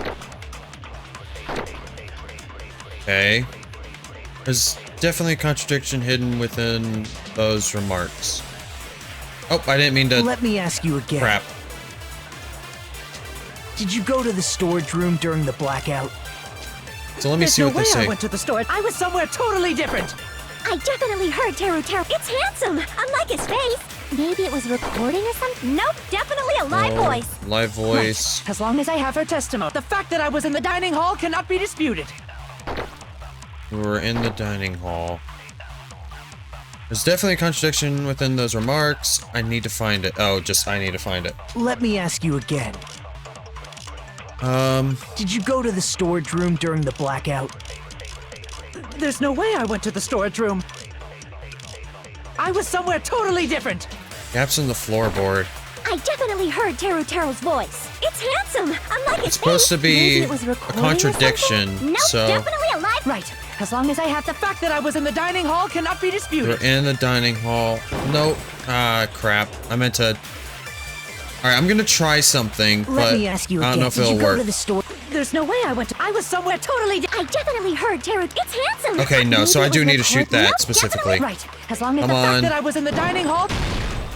Okay. There's definitely a contradiction hidden within those remarks. Oh, I didn't mean to. Let me ask you again. Crap. Did you go to the storage room during the blackout? So let me see what they say. I went to the store. I was somewhere totally different. I definitely heard Teru. It's handsome, unlike his face. Maybe it was recording or something? Nope, definitely a live voice. Live voice. Right. As long as I have her testimony. The fact that I was in the dining hall cannot be disputed. We were in the dining hall. There's definitely a contradiction within those remarks. I need to find it. Oh, just I need to find it. Let me ask you again. Did you go to the storage room during the blackout? There's no way I went to the storage room. I was somewhere totally different. Gaps in the floorboard. I definitely heard Teru's voice. It's handsome, unlike his It's supposed face. to be Maybe it was a recording or contradiction, something? Nope, so definitely a live. Right. As long as I have the fact that I was in the dining hall cannot be disputed. we're in the dining hall. Nope. Ah, crap. I meant to. All right, I'm gonna try something, Let but me ask you I again. don't know if Did it'll you go work. to the store? There's no way I went to. I was somewhere totally different. I definitely heard Teru. It's handsome. Okay, no, so I Maybe it do was need to shoot recording. that Nope, specifically. Right. As long as Come the fact on. that I was in the dining hall,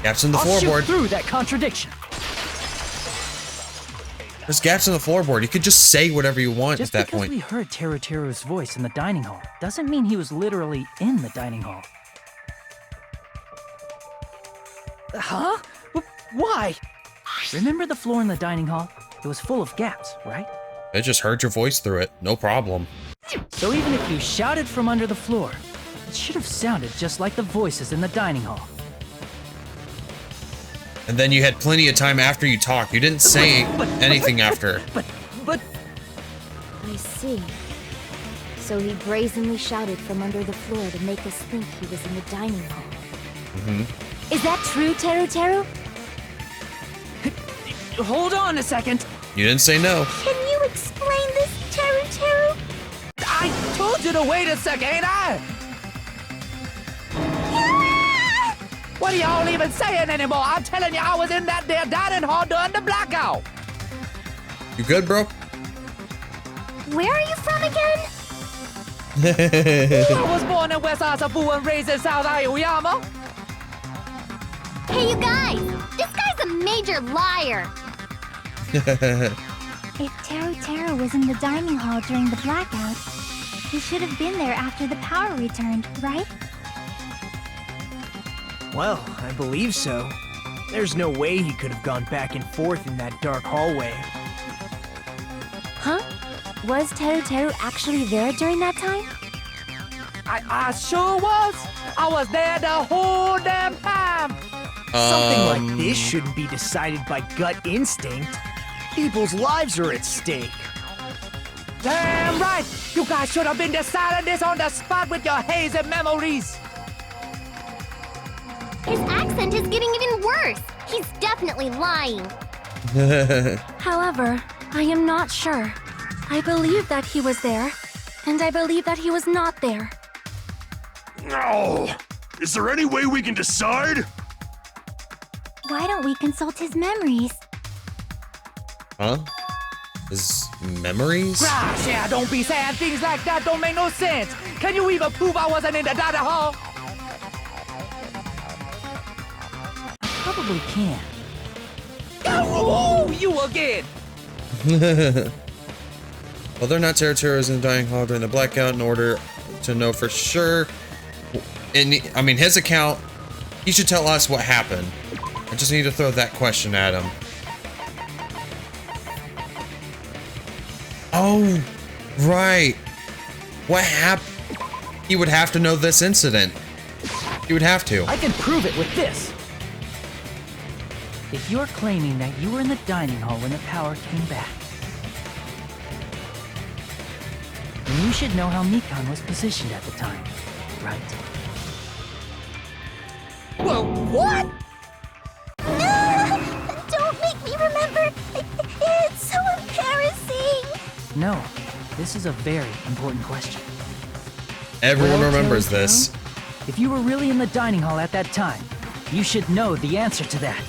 Gaps in the I'll floorboard. shoot through that contradiction. There's gaps in the floorboard. You could just say whatever you want Just at that because point. we heard Teru's voice in the dining hall doesn't mean he was literally in the dining hall. Huh? Why? Remember the floor in the dining hall? It was full of gaps, right? I just heard your voice through it. No problem. So even if you shouted from under the floor, it should have sounded just like the voices in the dining hall. And then you had plenty of time after you talked. You didn't say anything after. But I see. So he brazenly shouted from under the floor to make us think he was in the dining hall. Mm-hmm. Is that true, Teru? hold on a second. You didn't say no. Can you explain this, Teru? I told you to wait a second, ain't I? What are y'all even saying anymore? I'm telling you, I was in that there dining hall during the blackout. You good, bro? Where are you from again? I was born in West Asafu and raised in South Aoyama. Hey, you guys! This guy's a major liar! If Teru was in the dining hall during the blackout, he should have been there after the power returned, right? Well, I believe so. There's no way he could have gone back and forth in that dark hallway. Huh? Was Teru actually there during that time? I sure was. I was there the whole damn time. Something like this shouldn't be decided by gut instinct. People's lives are at stake. Damn right. You guys should have been deciding this on the spot with your hazy memories. His accent is getting even worse. He's definitely lying. However, I am not sure. I believe that he was there, and I believe that he was not there. No! Is there any way we can decide? Why don't we consult his memories? Huh? His memories? Gosh, yeah, don't be saying things like that. Don't make no sense. Can you even prove I wasn't in the dining hall? Probably can. Oh, you again! Whether or not Teru is in the dining hall during the blackout, in order to know for sure, I mean, his account, he should tell us what happened. I just need to throw that question at him. Oh, right. What happened? He would have to know this incident. He would have to. I can prove it with this. If you're claiming that you were in the dining hall when the power came back, then you should know how Mikan was positioned at the time, right? Well, what? Don't make me remember. It's so embarrassing. No, this is a very important question. Everyone Well, remembers Terry this. Taro, if you were really in the dining hall at that time, you should know the answer to that.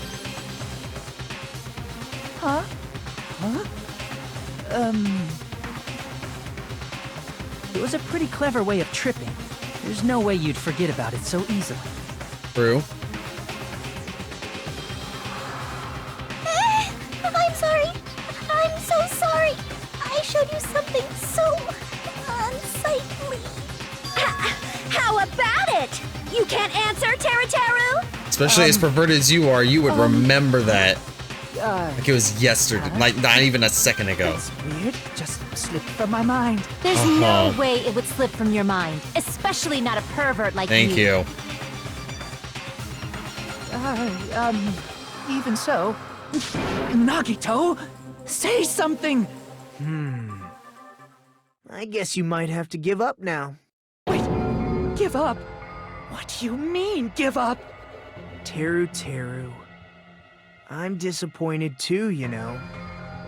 Huh? Huh? It was a pretty clever way of tripping. There's no way you'd forget about it so easily. True. I'm sorry. I'm so sorry. I showed you something so unsightly. How about it? You can't answer, Teru? Especially as perverted as you are, you would remember that. Like it was yesterday, like not even a second ago. That's weird. Just slipped from my mind. There's no way it would slip from your mind, especially not a pervert like Thank you. Even so. Nagito, say something! I guess you might have to give up now. Wait, give up? What do you mean, give up? Teru. I'm disappointed too, you know.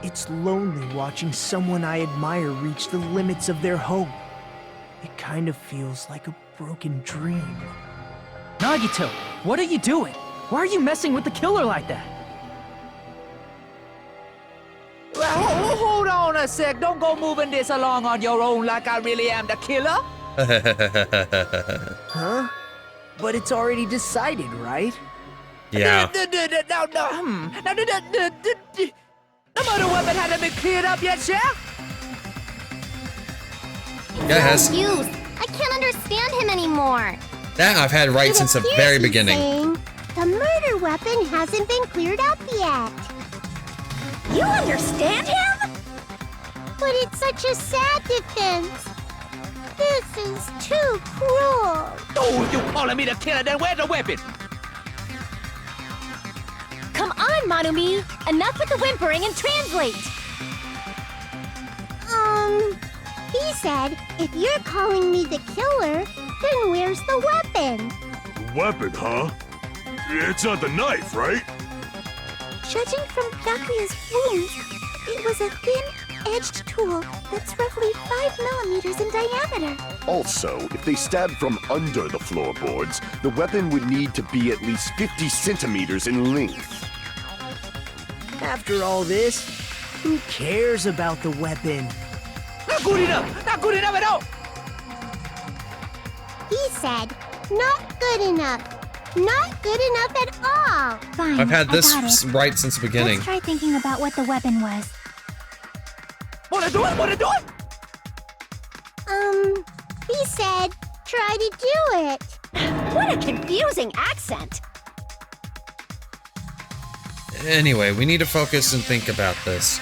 It's lonely watching someone I admire reach the limits of their hope. It kind of feels like a broken dream. Nagito, what are you doing? Why are you messing with the killer like that? Well, hold on a sec. Don't go moving this along on your own like I really am the killer. Huh? But it's already decided, right? Yeah. Now, the murder weapon hasn't been cleared up yet, Chef? Yeah, it has. Confused. I can't understand him anymore. That I've had right It since the appears very he's beginning. saying the murder weapon hasn't been cleared up yet. You understand him? But it's such a sad defense. This is too cruel. Oh, you calling me the killer, then where's the weapon? Come on, Manumi. Enough with the whimpering and translate. He said, if you're calling me the killer, then where's the weapon? Weapon, huh? It's not the knife, right? Judging from Byakuya's wounds, it was a thin-edged tool that's roughly 5 millimeters in diameter. Also, if they stabbed from under the floorboards, the weapon would need to be at least 50 centimeters in length. After all this, who cares about the weapon? Not good enough! Not good enough at all! He said, not good enough. Not good enough at all. Fine, I've had I this got it. right since the beginning. Let's try thinking about what the weapon was. Wanna do it? Wanna do it? He said, try to do it. What a confusing accent. Anyway, we need to focus and think about this.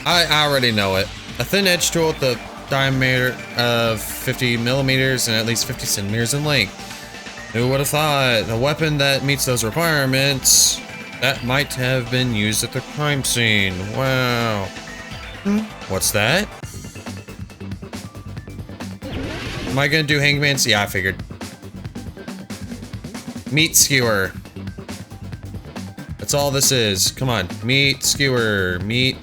I already know it. A thin edge tool with a diameter of 50 millimeters and at least 50 centimeters in length. Who would have thought? A weapon that meets those requirements that might have been used at the crime scene. Wow. What's that? Am I gonna do hangman's? Yeah, I figured. Meat skewer. That's all this is. Come on. Meat skewer. Meat.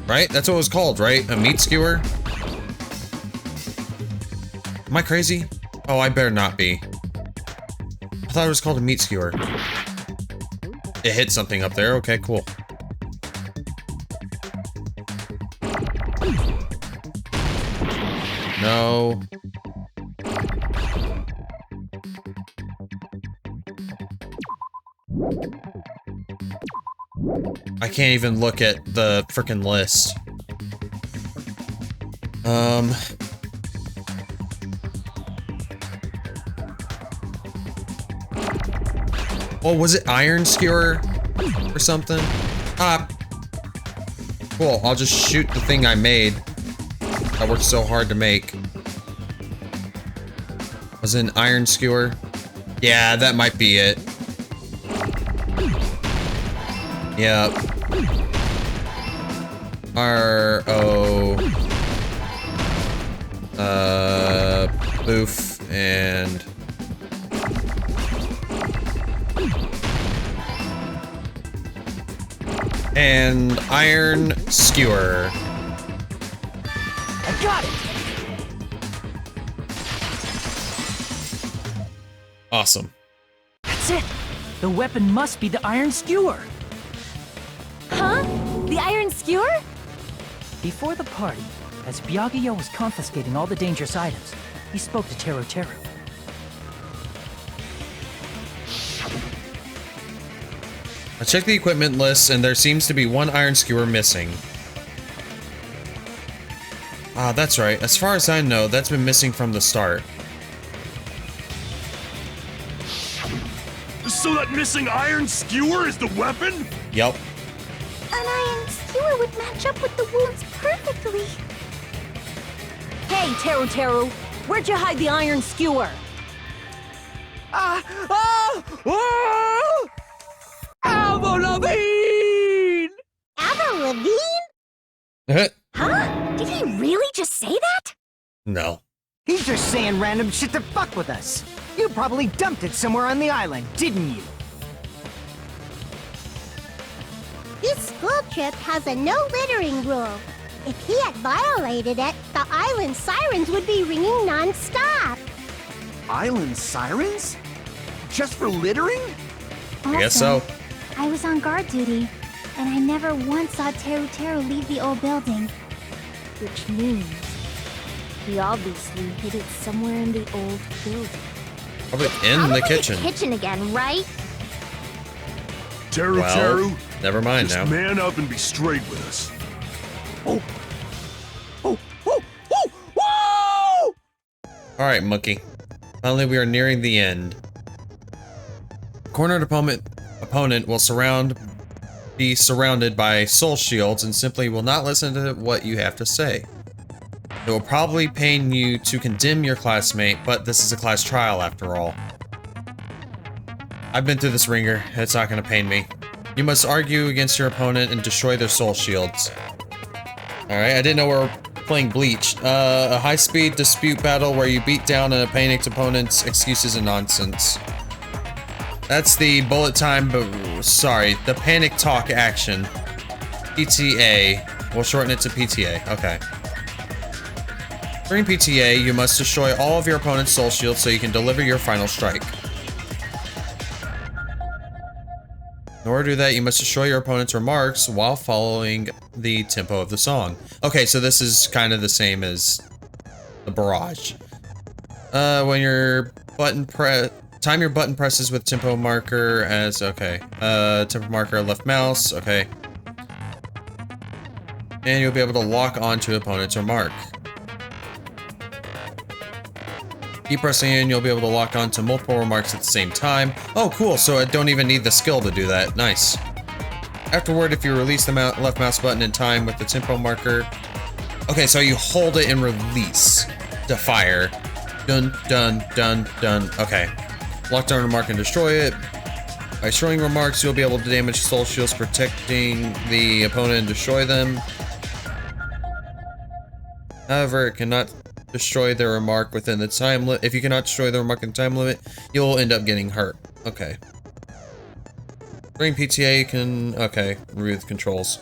Right? That's what it was called, right? A meat skewer? Am I crazy? Oh, I better not be. I thought it was called a meat skewer. It hit something up there. Okay, cool. No. I can't even look at the frickin' list. Oh, was it iron skewer or something? Cool, I'll just shoot the thing I made. I worked so hard to make. Was it an iron skewer? Yeah, that might be it. Yep. R-O... Boof and... And iron skewer. I got it! Awesome. That's it! The weapon must be the iron skewer! Huh? The iron skewer? Before the party, as Byakuya was confiscating all the dangerous items, he spoke to Teru Teru. I checked the equipment list and there seems to be one iron skewer missing. Ah, that's right. As far as I know, that's been missing from the start. So that missing iron skewer is the weapon? Yep. An iron skewer would match up with the wounds perfectly. Hey, Teru Teru, where'd you hide the iron skewer? Avril Lavigne! Avril Lavigne? Huh? Did he really just say that? No. He's just saying random shit to fuck with us. You probably dumped it somewhere on the island, didn't you? This school trip has a no littering rule. If he had violated it, the island sirens would be ringing non-stop. Island sirens? Just for littering? I guess so. I was on guard duty, and I never once saw Teru Teru leave the old building. Which means he obviously hid it somewhere in the old building. Probably in the kitchen. Kitchen again, right? Teru Well, Teru, never mind just now. man up and be straight with us. Alright, Monkey. Finally, we are nearing the end. Cornered opponent will be surrounded by soul shields and simply will not listen to what you have to say. It will probably pain you to condemn your classmate, but this is a class trial after all. I've been through this ringer. It's not going to pain me. You must argue against your opponent and destroy their soul shields. Alright, I didn't know we were playing Bleach. A high-speed dispute battle where you beat down a panicked opponent's excuses and nonsense. That's the bullet time, but sorry, the panic talk action. PTA. We'll shorten it to PTA. Okay. During PTA, you must destroy all of your opponent's soul shields so you can deliver your final strike. In order to do that, you must destroy your opponent's remarks while following the tempo of the song. Okay, so this is kind of the same as the barrage. When your time your button presses with tempo marker as okay. Tempo marker left mouse, okay. And you'll be able to lock onto opponent's remark. Keep pressing in, you'll be able to lock onto multiple remarks at the same time. Oh, cool, so I don't even need the skill to do that. Nice. Afterward, if you release the left mouse button in time with the tempo marker... Okay, so you hold it and release to fire. Dun, dun, dun, dun. Okay. Lock down remark and destroy it. By destroying remarks, you'll be able to damage soul shields, protecting the opponent and destroy them. However, it cannot destroy their remark within the time limit. If you cannot destroy the remark in the time limit, you'll end up getting hurt. Okay. During PTA, you can... Okay, review the controls.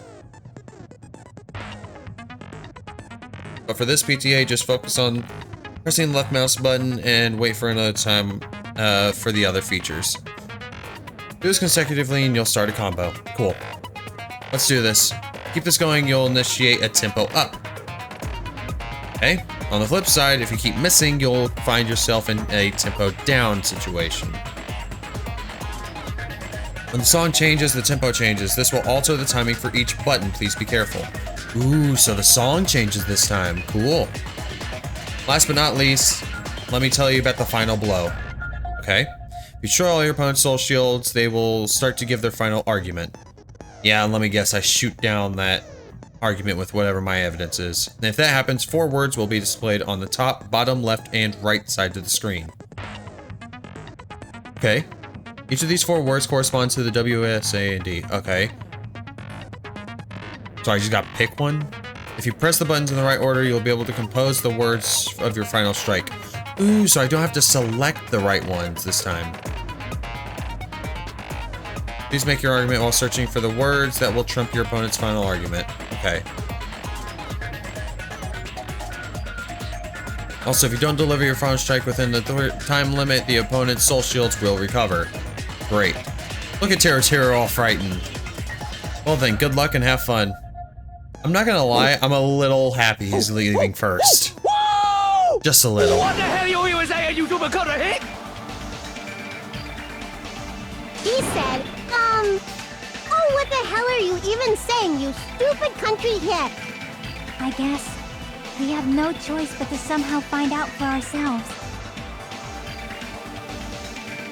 But for this PTA, just focus on pressing the left mouse button and wait for another time for the other features. Do this consecutively and you'll start a combo. Cool. Let's do this. Keep this going, you'll initiate a tempo up. Okay? On the flip side, if you keep missing, you'll find yourself in a tempo down situation. When the song changes, the tempo changes. This will alter the timing for each button. Please be careful. Ooh, so the song changes this time. Cool. Last but not least, let me tell you about the final blow. Okay? If you destroy all your opponent's soul shields, they will start to give their final argument. Yeah, let me guess, I shoot down that argument with whatever my evidence is. And if that happens, 4 words will be displayed on the top, bottom, left, and right sides of the screen. Okay. Each of these 4 words corresponds to the W, S, A, and D. Okay. So I just gotta pick one? If you press the buttons in the right order, you'll be able to compose the words of your final strike. Ooh, so I don't have to select the right ones this time. Do Please make your argument while searching for the words that will trump your opponent's final argument. Okay. Also, if you don't deliver your final strike within the time limit, the opponent's soul shields will recover. Great. Look at Tero all frightened. Well then, good luck and have fun. I'm not gonna lie, I'm a little happy he's leaving first. Whoa! Just a little. What the hell you was saying, you super cutter hick? He said, oh, what the hell are you even saying, you stupid country hick? I guess we have no choice but to somehow find out for ourselves.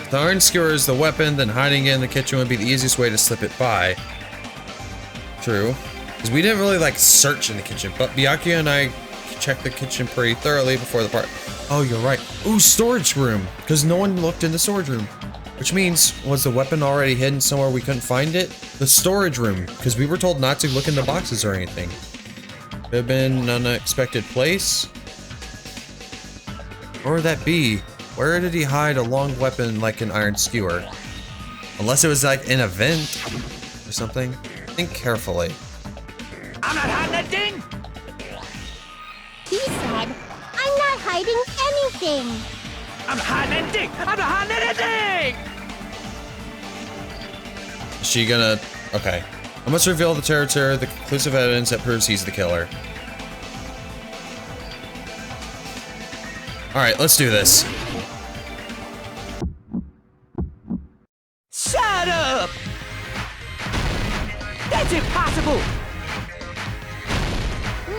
If the iron skewer is the weapon, then hiding it in the kitchen would be the easiest way to slip it by. True. Because we didn't really, like, search in the kitchen, but Byakuya and I checked the kitchen pretty thoroughly before the part. Oh, you're right. Ooh, storage room! Because no one looked in the storage room. Which means, was the weapon already hidden somewhere we couldn't find it? The storage room, because we were told not to look in the boxes or anything. Could have been an unexpected place. Where would that be? Where did he hide a long weapon like an iron skewer? Unless it was like an event or something. Think carefully. I'm not hiding that thing! He said, I'm not hiding anything. I'm not hiding anything! I'm not hiding anything! Is she gonna... Okay. I must reveal the Terror, the conclusive evidence that proves he's the killer. Alright, let's do this. Shut up! That's impossible!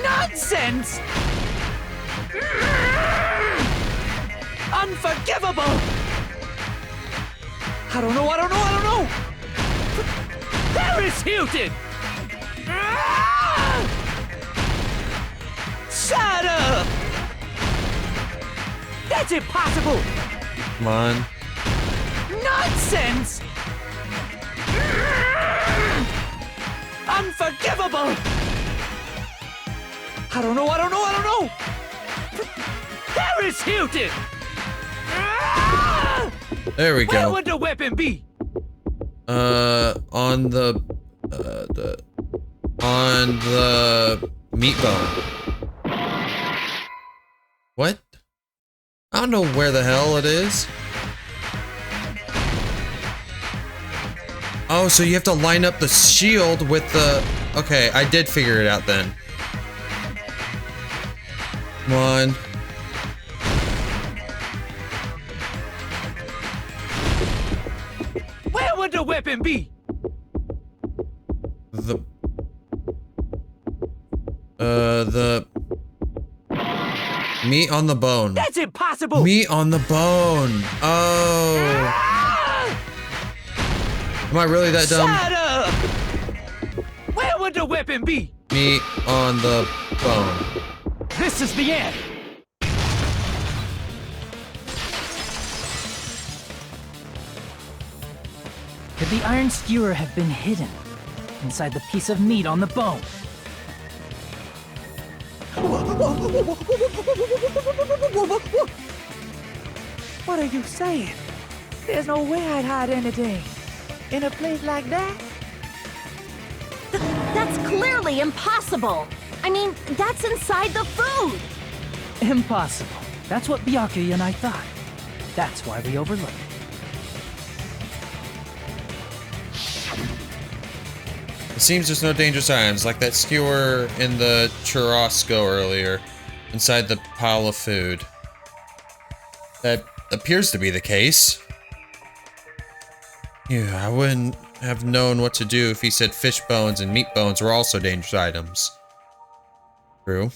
Nonsense! Unforgivable! I don't know! Paris Hilton! Shut up! That's impossible! Come on. Nonsense! Unforgivable! I don't know! Paris Hilton! There we go. Where would the weapon be? On the meat bone. What? I don't know where the hell it is. Oh, so you have to line up the shield with the... Okay, I did figure it out then. Come on. Where would the weapon be? The meat on the bone. That's impossible! Meat on the bone. Oh. Am I really that dumb? Shut up! Where would the weapon be? Meat on the bone. This is the end! Could the iron skewer have been hidden inside the piece of meat on the bone? What are you saying? There's no way I'd hide anything in a place like that. That's clearly impossible. I mean, that's inside the food. Impossible. That's what Byakuya and I thought. That's why we overlooked it. It seems there's no dangerous items, like that skewer in the churrasco earlier, inside the pile of food. That appears to be the case. Yeah, I wouldn't have known what to do if he said fish bones and meat bones were also dangerous items. True.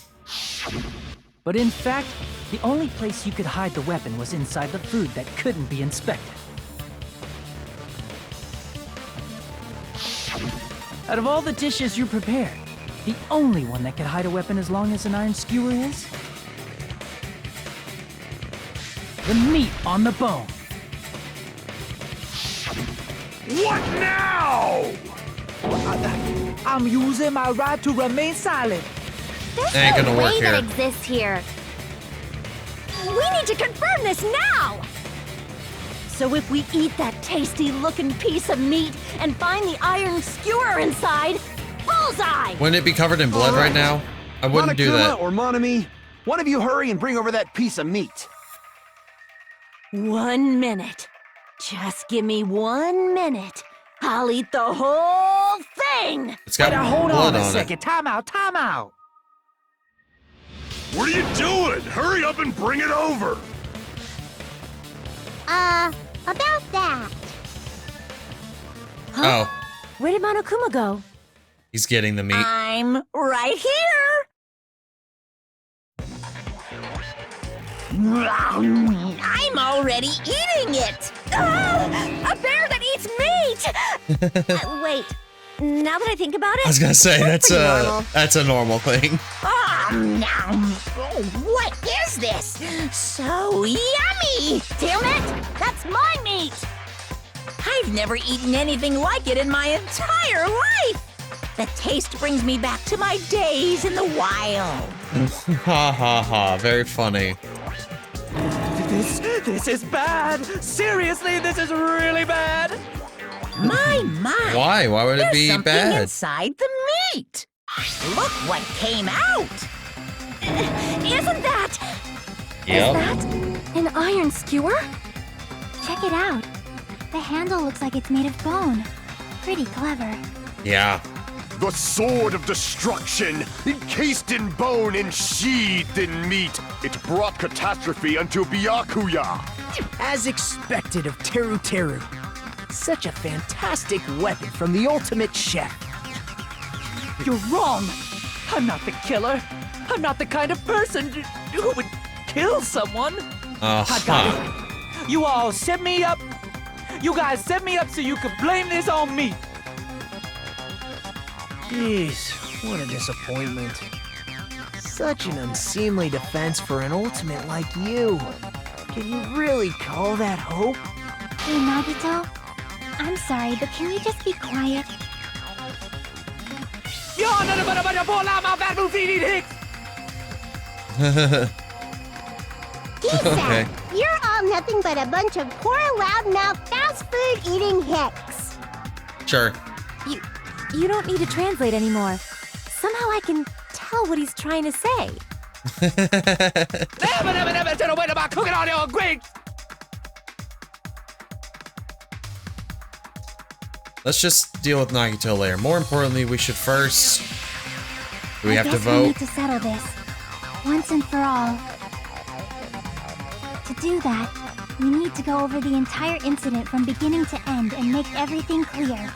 But in fact, the only place you could hide the weapon was inside the food that couldn't be inspected. Out of all the dishes you prepared, the only one that could hide a weapon as long as an iron skewer is... the meat on the bone. What now? I'm using my right to remain silent. There's Ain't no gonna work way that here. exists here. We need to confirm this now! So if we eat that tasty-looking piece of meat and find the iron skewer inside, bullseye! Wouldn't it be covered in blood right now? I wouldn't do that. Monokuma or Monami, one of you hurry and bring over that piece of meat. 1 minute. Just give me 1 minute. I'll eat the whole thing! It's got Hold blood on a on second. it. Time out, time out. What are you doing? Hurry up and bring it over! About that. Huh? Oh, Where did Monokuma go? he's getting the meat. I'm right here. I'm already eating it. A bear that eats meat! Wait, now that I think about it, I was gonna say that's pretty normal. that's a normal thing. What is this? So yummy! Damn it! That's my meat! I've never eaten anything like it in my entire life. The taste brings me back to my days in the wild. Ha ha ha! Very funny. This is bad. Seriously, this is really bad. My. Why? Why would it There's be something bad? inside the meat. Look what came out. Isn't that? Yep. That? An iron skewer? Check it out. The handle looks like it's made of bone. Pretty clever. Yeah. The sword of destruction, encased in bone and sheathed in meat. It brought catastrophe unto Byakuya. As expected of Teru Teru. Such a fantastic weapon from the ultimate chef. You're wrong. I'm not the killer. I'm not the kind of person who would kill someone. I got it. You all set me up. You guys set me up so you could blame this on me. Jeez, what a disappointment. Such an unseemly defense for an ultimate like you. Can you really call that hope? Hey, Nagito. I'm sorry, but can you just be quiet? You're nothing but a bunch of poor loudmouth bad move eating hicks. Kisa, Okay. you're all nothing but a bunch of poor loudmouth fast food eating hicks. Sure. You don't need to translate anymore. Somehow I can tell what he's trying to say. Never said a word about cooking all your grapes. Let's just deal with Nagito later. More importantly, we should first... Do we have to We vote? need to settle this once and for all. To do that, we need to go over the entire incident from beginning to end and make everything clear.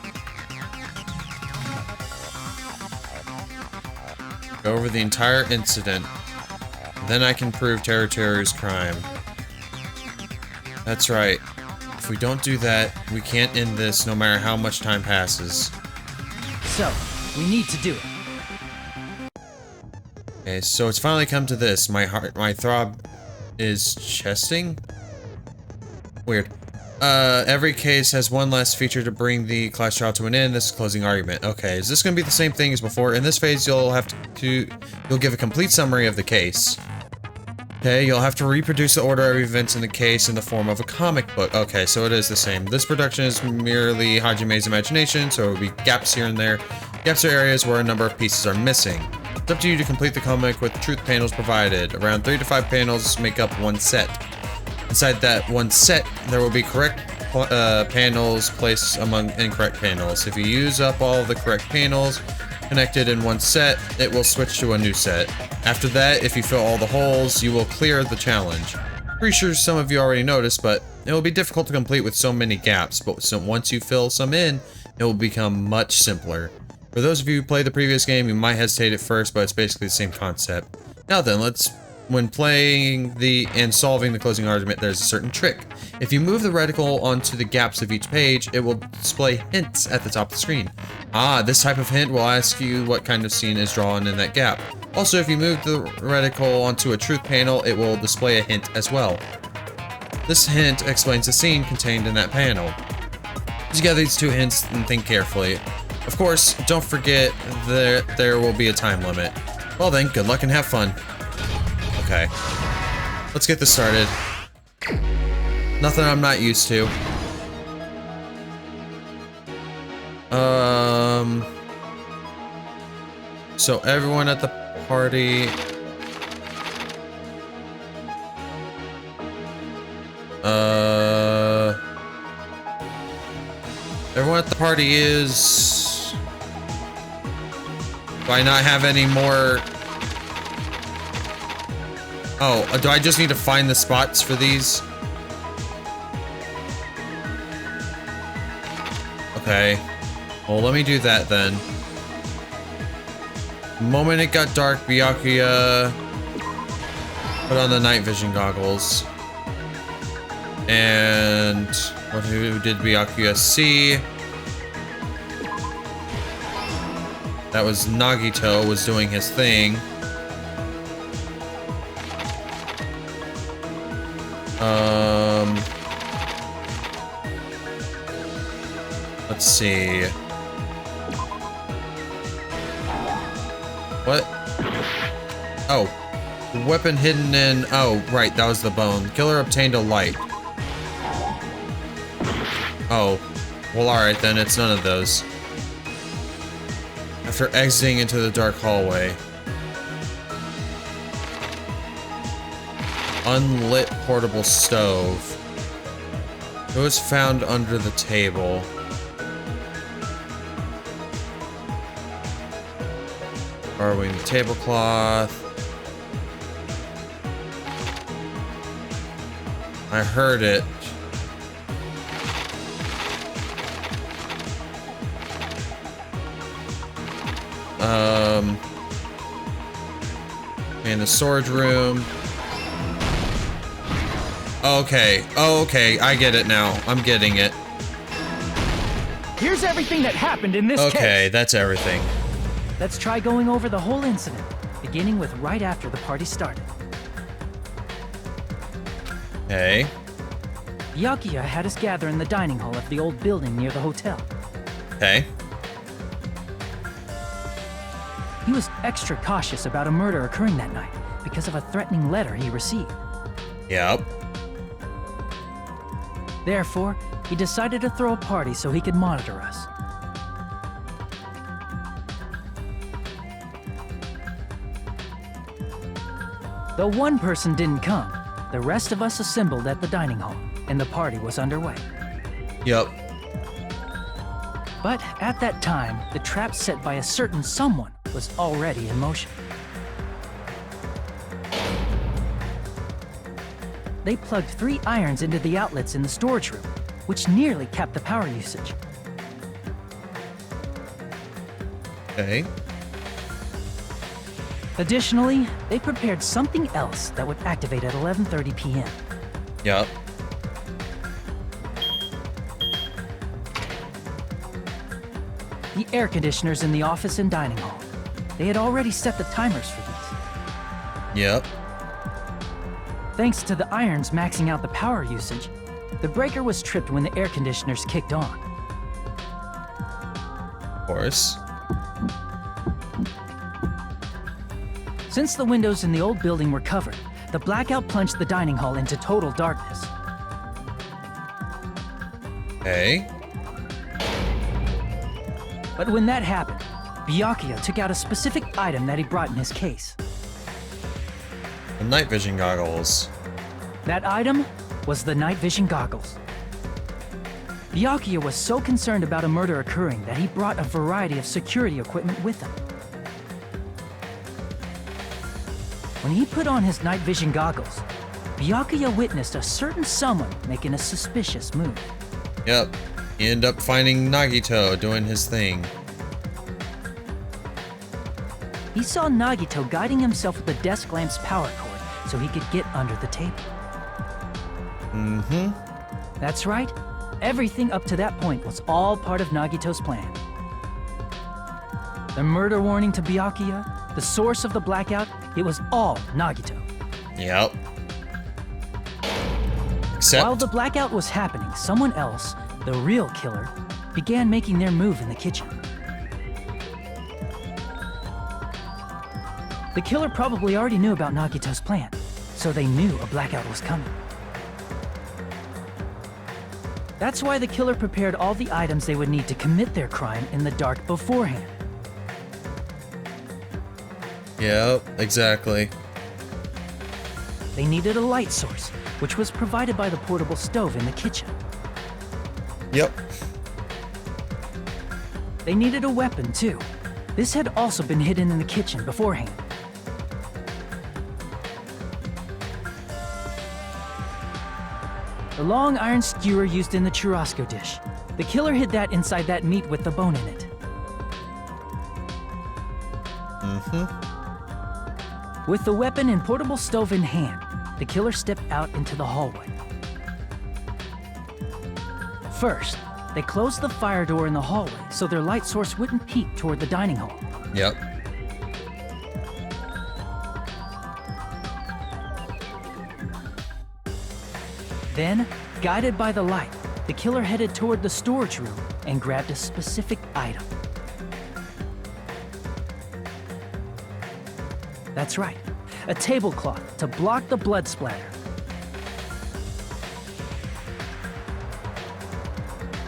Go over the entire incident. Then I can prove Teru Teru's crime. That's right. If we don't do that, we can't end this no matter how much time passes. So, we need to do it. Okay, so it's finally come to this. My throb is chesting? Weird. Every case has one last feature to bring the class trial to an end. This is closing argument. Okay, is this going to be the same thing as before? In this phase, you'll give a complete summary of the case. Okay, you'll have to reproduce the order of events in the case in the form of a comic book. Okay, so it is the same. This production is merely Hajime's imagination, so it will be gaps here and there. Gaps are areas where a number of pieces are missing. It's up to you to complete the comic with truth panels provided. Around 3 to 5 panels make up one set. Inside that one set, there will be correct panels placed among incorrect panels. If you use up all the correct panels connected in one set, it will switch to a new set. After that, if you fill all the holes, you will clear the challenge. Pretty sure some of you already noticed, but it will be difficult to complete with so many gaps, but once you fill some in, it will become much simpler. For those of you who played the previous game, you might hesitate at first, but it's basically the same concept. Now then, when playing and solving the closing argument, there's a certain trick. If you move the reticle onto the gaps of each page, it will display hints at the top of the screen. This type of hint will ask you what kind of scene is drawn in that gap. Also, if you move the reticle onto a truth panel, it will display a hint as well. This hint explains the scene contained in that panel. Put together these two hints and think carefully. Of course, don't forget that there will be a time limit. Well then, good luck and have fun. Okay. Let's get this started. Nothing I'm not used to. So everyone at the party. Everyone at the party is. Do I not have any more? Oh, do I just need to find the spots for these? Okay. Well, let me do that then. The moment it got dark, Byakuya put on the night vision goggles. And who did Byakuya see? That was Nagito was doing his thing. Let's see. What? Oh. Weapon hidden in... Oh, right, that was the bone. Killer obtained a light. Oh. Well, alright then, it's none of those. After exiting into the dark hallway. Unlit portable stove. It was found under the table. Borrowing the tablecloth. I heard it. In the storage room. Okay. Oh, okay. I get it now. I'm getting it. Here's everything that happened in this case. Okay, that's everything. Let's try going over the whole incident, beginning with right after the party started. Okay. Byakuya had us gather in the dining hall of the old building near the hotel. Okay. He was extra cautious about a murder occurring that night because of a threatening letter he received. Yep. Therefore, he decided to throw a party so he could monitor us. Though one person didn't come, the rest of us assembled at the dining hall, and the party was underway. Yep. But at that time, the trap set by a certain someone was already in motion. They plugged 3 irons into the outlets in the storage room, which nearly capped the power usage. Okay. Additionally, they prepared something else that would activate at 11:30 p.m. Yep. The air conditioners in the office and dining hall. They had already set the timers for these. Yep. Thanks to the irons maxing out the power usage, the breaker was tripped when the air conditioners kicked on. Of course. Since the windows in the old building were covered, the blackout plunged the dining hall into total darkness. Okay. But when that happened, Byakuya took out a specific item that he brought in his case. The night vision goggles. That item was the night vision goggles. Byakuya was so concerned about a murder occurring that he brought a variety of security equipment with him. When he put on his night vision goggles, Byakuya witnessed a certain someone making a suspicious move. Yep. He ended up finding Nagito doing his thing. He saw Nagito guiding himself with the desk lamp's power cord so he could get under the table. Mm-hmm. That's right. Everything up to that point was all part of Nagito's plan. The murder warning to Byakuya, the source of the blackout, it was all Nagito. Yep. Except... While the blackout was happening, someone else, the real killer, began making their move in the kitchen. The killer probably already knew about Nagito's plan, so they knew a blackout was coming. That's why the killer prepared all the items they would need to commit their crime in the dark beforehand. Yep, exactly. They needed a light source, which was provided by the portable stove in the kitchen. Yep. They needed a weapon, too. This had also been hidden in the kitchen beforehand. The long iron skewer used in the churrasco dish. The killer hid that inside that meat with the bone in it. With the weapon and portable stove in hand, the killer stepped out into the hallway. First, they closed the fire door in the hallway so their light source wouldn't peek toward the dining hall. Yep. Then, guided by the light, the killer headed toward the storage room and grabbed a specific item. That's right, a tablecloth to block the blood splatter.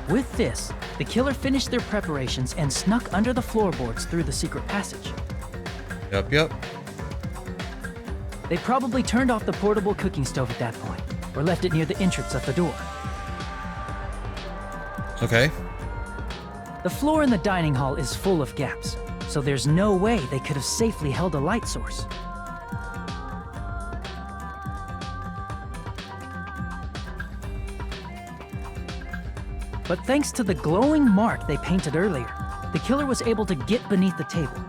With this, the killer finished their preparations and snuck under the floorboards through the secret passage. Yep. They probably turned off the portable cooking stove at that point, or left it near the entrance of the door. Okay. The floor in the dining hall is full of gaps, so there's no way they could have safely held a light source. But thanks to the glowing mark they painted earlier, the killer was able to get beneath the table.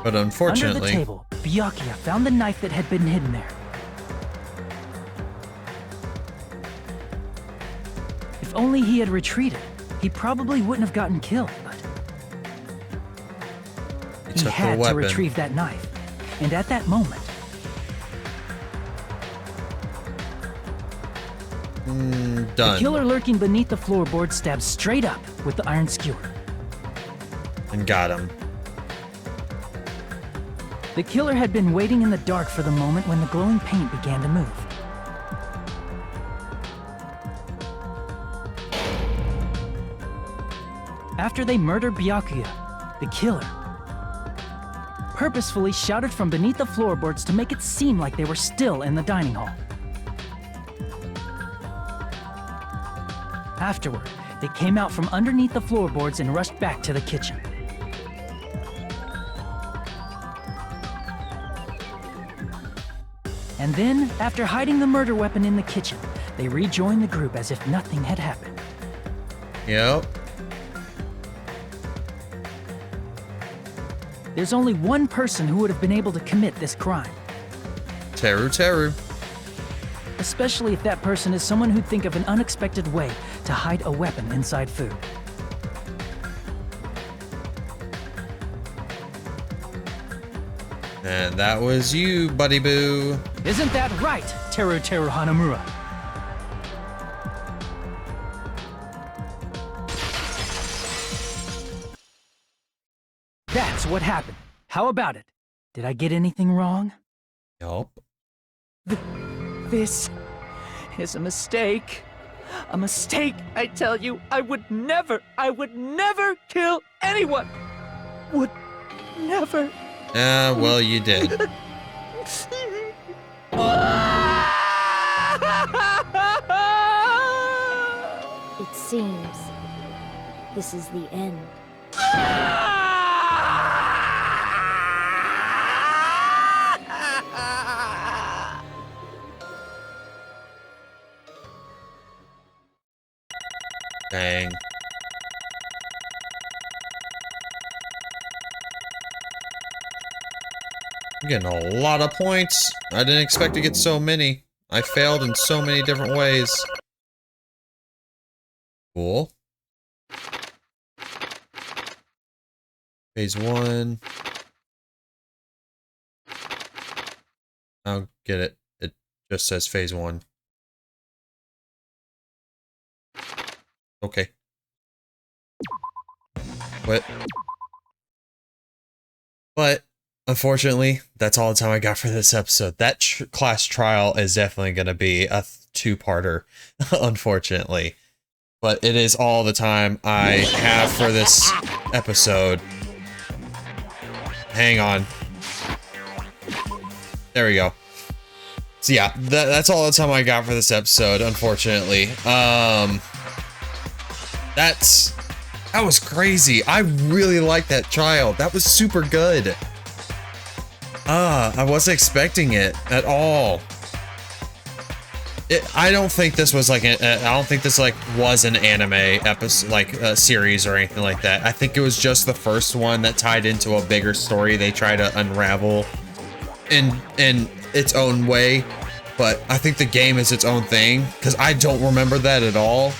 But unfortunately... Under the table, Byakuya found the knife that had been hidden there. If only he had retreated, he probably wouldn't have gotten killed, but... He had to retrieve that knife, and at that moment... Done. The killer lurking beneath the floorboard stabbed straight up with the iron skewer. And got him. The killer had been waiting in the dark for the moment when the glowing paint began to move. After they murdered Byakuya, the killer purposefully shouted from beneath the floorboards to make it seem like they were still in the dining hall. Afterward, they came out from underneath the floorboards and rushed back to the kitchen. And then, after hiding the murder weapon in the kitchen, they rejoined the group as if nothing had happened. Yep. There's only one person who would have been able to commit this crime. Teru. Especially if that person is someone who'd think of an unexpected way to hide a weapon inside food. And that was you, Buddy Boo. Isn't that right, Teru Hanamura? That's what happened. How about it? Did I get anything wrong? Nope. This is a mistake. A mistake, I tell you. I would never kill anyone. Would never. Well, you did. It seems this is the end. Dang. I'm getting a lot of points. I didn't expect to get so many. I failed in so many different ways. Cool. Phase 1. I'll get it. It just says phase 1. Okay. What? But unfortunately, that's all the time I got for this episode. That class trial is definitely going to be a two-parter, unfortunately. But it is all the time I have for this episode. Hang on. There we go. So yeah, that's all the time I got for this episode, unfortunately. That was crazy. I really liked that trial. That was super good. I wasn't expecting it at all. I don't think this was like I don't think this like was an anime episode, like a series or anything like that. I think it was just the first one that tied into a bigger story they try to unravel in its own way. But I think the game is its own thing because I don't remember that at all.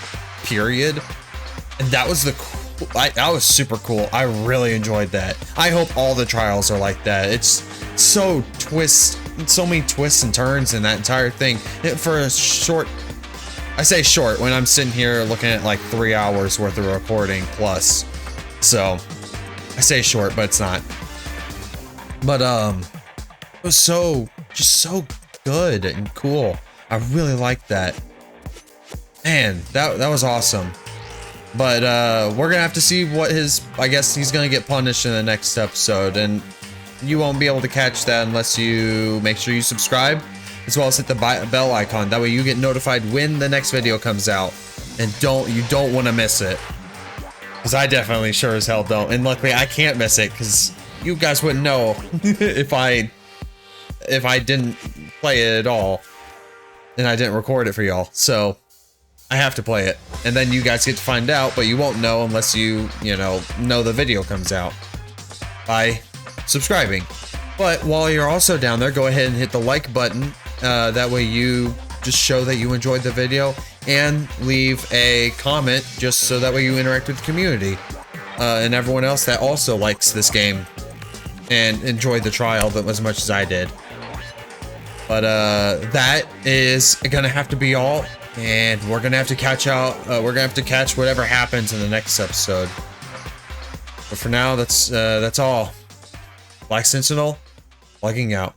Period. And that was that was super cool. I really enjoyed that. I hope all the trials are like that. It's so many twists and turns in that entire thing. For a short, I say short when I'm sitting here looking at like 3 hours worth of recording plus. So I say short, but it's not. But it was just so good and cool. I really liked that. Man, that was awesome. But we're gonna have to see what I guess he's gonna get punished in the next episode, and you won't be able to catch that unless you make sure you subscribe, as well as hit the bell icon. That way you get notified when the next video comes out, and you don't want to miss it, because I definitely sure as hell don't. And luckily I can't miss it because you guys wouldn't know if I didn't play it at all, and I didn't record it for y'all. So I have to play it, and then you guys get to find out, but you won't know unless you know the video comes out by subscribing. But while you're also down there, go ahead and hit the like button. That way you just show that you enjoyed the video, and leave a comment just so that way you interact with the community and everyone else that also likes this game and enjoyed the trial as much as I did. But that is gonna have to be all. And we're gonna have to catch whatever happens in the next episode. But for now, that's all. Black Sentinel, logging out.